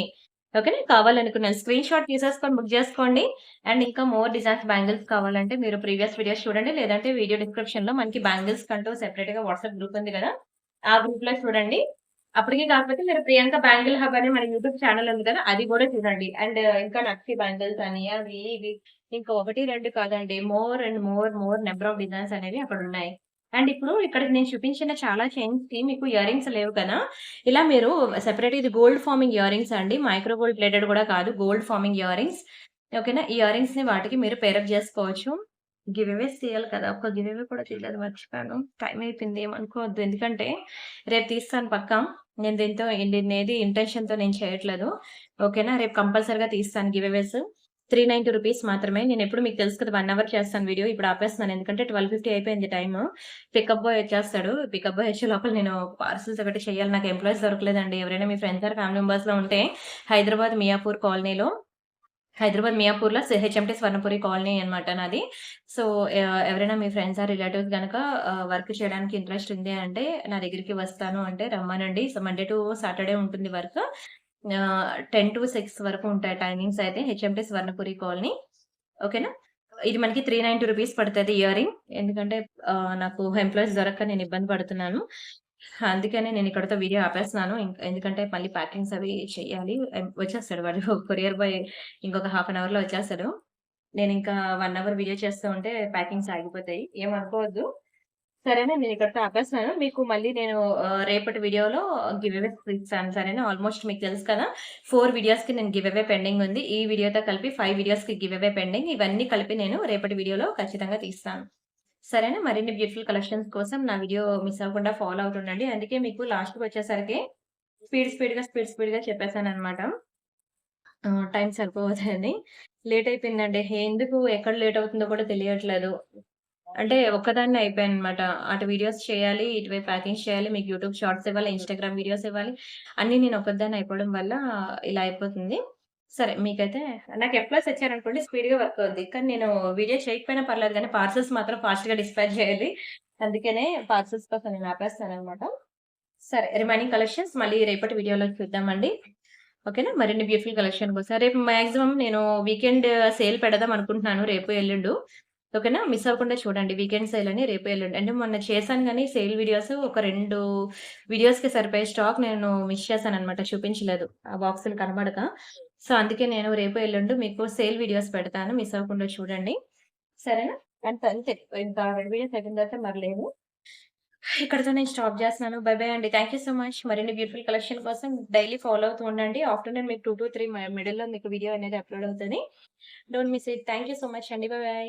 ఓకేనా? కావాలనుకున్న స్క్రీన్ షాట్ తీసేసుకొని బుక్ చేసుకోండి. అండ్ ఇంకా మోర్ డిజైన్స్ బ్యాంగిల్స్ కావాలంటే మీరు ప్రీవియస్ వీడియోస్ చూడండి. లేదంటే వీడియో డిస్క్రిప్షన్‌లో మనకి బ్యాంగిల్స్ కంటూ సెపరేట్‌గా వాట్సాప్ గ్రూప్ ఉంది కదా! ఆ గ్రూప్‌లో చూడండి. అప్పటికి కాకపోతే మీరు ప్రియాంక బ్యాంగిల్ హబ్ అని మన యూట్యూబ్ ఛానల్ ఉంది కదా! అది కూడా చూడండి. అండ్ ఇంకా నక్షి బ్యాంగిల్స్ అని అవి ఇవి ఇంకా 1, 2 కాదండి. More and more number of designs అనేవి అక్కడున్నాయి. అండ్ ఇప్పుడు ఇక్కడ నేను చూపించిన చాలా చైన్స్‌కి మీకు ఇయర్ రింగ్స్ లేవు కదా! ఇలా మీరు సెపరేట్ ఇది గోల్డ్ ఫార్మింగ్ ఇయర్ రింగ్స్ అండి. మైక్రో గోల్డ్ ప్లేటెడ్ కూడా కాదు. Gold farming ear rings. ఓకేనా? ఈ ఇయర్ రింగ్స్‌ని వాటికి మీరు పేరప్ జేసుకోవచ్చు. గివ్ అవేస్ తీయాలి కదా! ఒక్క గివ్ అవే కూడా తీయలేదు మర్చిపోయాను. టైం అయిపోయింది ఏమనుకోవద్దు. ఎందుకంటే రేపు తీస్తాను పక్కా. నేను దీంతో దీన్నేది ఇంటెన్షన్‌తో నేను చేయట్లేదు. ఓకేనా? రేపు కంపల్సరీగా తీస్తాను గివ్ అవేస్. ₹390 మాత్రమే. నేనెప్పుడు మీకు తెలుసు కదా! 1 అవర్ చేస్తాను వీడియో. ఇప్పుడు ఆపేస్తున్నాను. ఎందుకంటే 12:50 అయిపోయింది టైము. పికప్ బాయ్ వచ్చేస్తాడు. పికప్ బాయ్ వచ్చే లోపల నేను పార్సెల్స్ ఒకటి చేయాలి. నాకు ఎంప్లాయీస్ దొరకలేదండి. ఎవరైనా మీ ఫ్రెండ్స్ ఆర్ ఫ్యామిలీ మెంబర్స్‌లో ఉంటే హైదరాబాద్ మియాపూర్ కాలనీలో హైదరాబాద్ మియాపూర్‌లో హెచ్ఎంటీ స్వర్ణపురి కాలనీ అనమాట నాది. సో, ఎవరైనా మీ ఫ్రెండ్స్ ఆర్ రిలేటివ్స్ గనక వర్క్ చేయడానికి ఇంట్రెస్ట్ ఉంది అంటే నా దగ్గరికి వస్తాను అంటే రమ్మనండి. సో, మండే టు సాటర్‌డే ఉంటుంది వర్క్. 10-6 వరకు ఉంటాయి టైమింగ్స్ అయితే హెచ్ఎంటీ స్వర్ణపురి కాలనీ. ఓకేనా? ఇది మనకి ₹390 పడతది ఇయరింగ్. ఎందుకంటే నాకు ఎంప్లాయీస్ దొరక్క నేను ఇబ్బంది పడుతున్నాను. అందుకనే నేను ఇక్కడితో వీడియో ఆపేస్తున్నాను. ఎందుకంటే మళ్ళీ ప్యాకింగ్స్ అవి చెయ్యాలి. వచ్చేస్తాడు వాడు కొరియర్ బాయ్ ఇంకొక హాఫ్ అన్ అవర్‌లో వచ్చేస్తాడు. నేనింకా 1 అవర్ వీడియో చేస్తూ ఉంటే ప్యాకింగ్స్ ఆగిపోతాయి. ఏమనుకోవద్దు. సరేనా? నేను ఇక్కడితో ఆపేస్తున్నాను. మీకు మళ్ళీ నేను రేపటి వీడియోలో గివ్ అవేస్ ఇస్తాను. సరేనా? ఆల్‌మోస్ట్ మీకు తెలుసు కదా! 4 వీడియోస్‌కి నేను గివ్ అవే పెండింగ్ ఉంది. ఈ వీడియోతో కలిపి 5 వీడియోస్‌కి గివ్ అవే పెండింగ్. ఇవన్నీ కలిపి నేను రేపటి వీడియోలో ఖచ్చితంగా తీస్తాను. సరేనా? మరిన్ని బ్యూటిఫుల్ కలెక్షన్స్ కోసం నా వీడియో మిస్ అవ్వకుండా ఫాలో అవుతుండండి. అందుకే మీకు లాస్ట్‌కొచ్చేసరికి స్పీడ్‌గా చెప్పేసాననమాట. టైం సరిపోవద్దని. లేట్ అయిపోయిందండి. ఎందుకు ఎక్కడ లేట్ అవుతుందో కూడా తెలియట్లేదు. అంటే ఒక్కదాన్నే అయిపోయాననమాట. అటు వీడియోస్ చేయాలి, ఇటువైపు ప్యాకింగ్స్ చేయాలి, మీకు యూట్యూబ్ షార్ట్స్ ఇవ్వాలి, ఇన్‌స్టాగ్రామ్ వీడియోస్ ఇవ్వాలి. అన్నీ నేను ఒక్కదాన్నే అయిపోవడం వల్ల ఇలా అయిపోతుంది. సరే మీకైతే నాకు ఎంప్లాయీస్ వచ్చారనుకోండి స్పీడ్‌గా వర్క్ అవుద్ది. కానీ నేను వీడియో చేయకపోయినా పర్లేదు గానీ పార్సెల్స్ మాత్రం ఫాస్ట్‌గా డిస్పాచ్ చేయాలి. అందుకనే పార్సెల్స్ కోసం నేను ఆపేస్తాననమాట. సరే రిమైనింగ్ కలెక్షన్స్ మళ్ళీ రేపటి వీడియోలో చూద్దామండి. ఓకేనా? మరిన్ని బ్యూటిఫుల్ కలెక్షన్ కోసం రేపు మాక్సిమం నేను వీకెండ్ సేల్ పెడదాం అనుకుంటున్నాను రేపు, ఎల్లుండు. ఓకేనా? మిస్ అవ్వకుండా చూడండి. వీకెండ్ సేల్ అని రేపు, ఎల్లుండి. అంటే మొన్న చేశాను గానీ సేల్ వీడియోస్ ఒక 2 వీడియోస్‌కి సరిపోయే స్టాక్ నేను మిస్ చేశాననమాట. చూపించలేదు. ఆ బాక్సులు కనబడక. సో, అందుకే నేను రేపు, ఎల్లుండి మీకు సేల్ వీడియోస్ పెడతాను. మిస్ అవ్వకుండా చూడండి. సరేనా? అంతే. ఇంకా 2 వీడియోస్ అయిపోయిన తర్వాత మరి లేదు. ఇక్కడితో నేను స్టాప్ జేస్తున్నాను. బై బై అండి. Thank you so much. మరిన్ని బ్యూటిఫుల్ కలెక్షన్ కోసం డైలీ ఫాలో అవుతూ ఉండండి. ఆఫ్టర్‌నూన్ మీకు 2-3 మిడిల్‌లో మీకు వీడియో అనేది అప్‌లోడ్ అవుతది. Don't miss it. Thank you so much అండి. Bye by.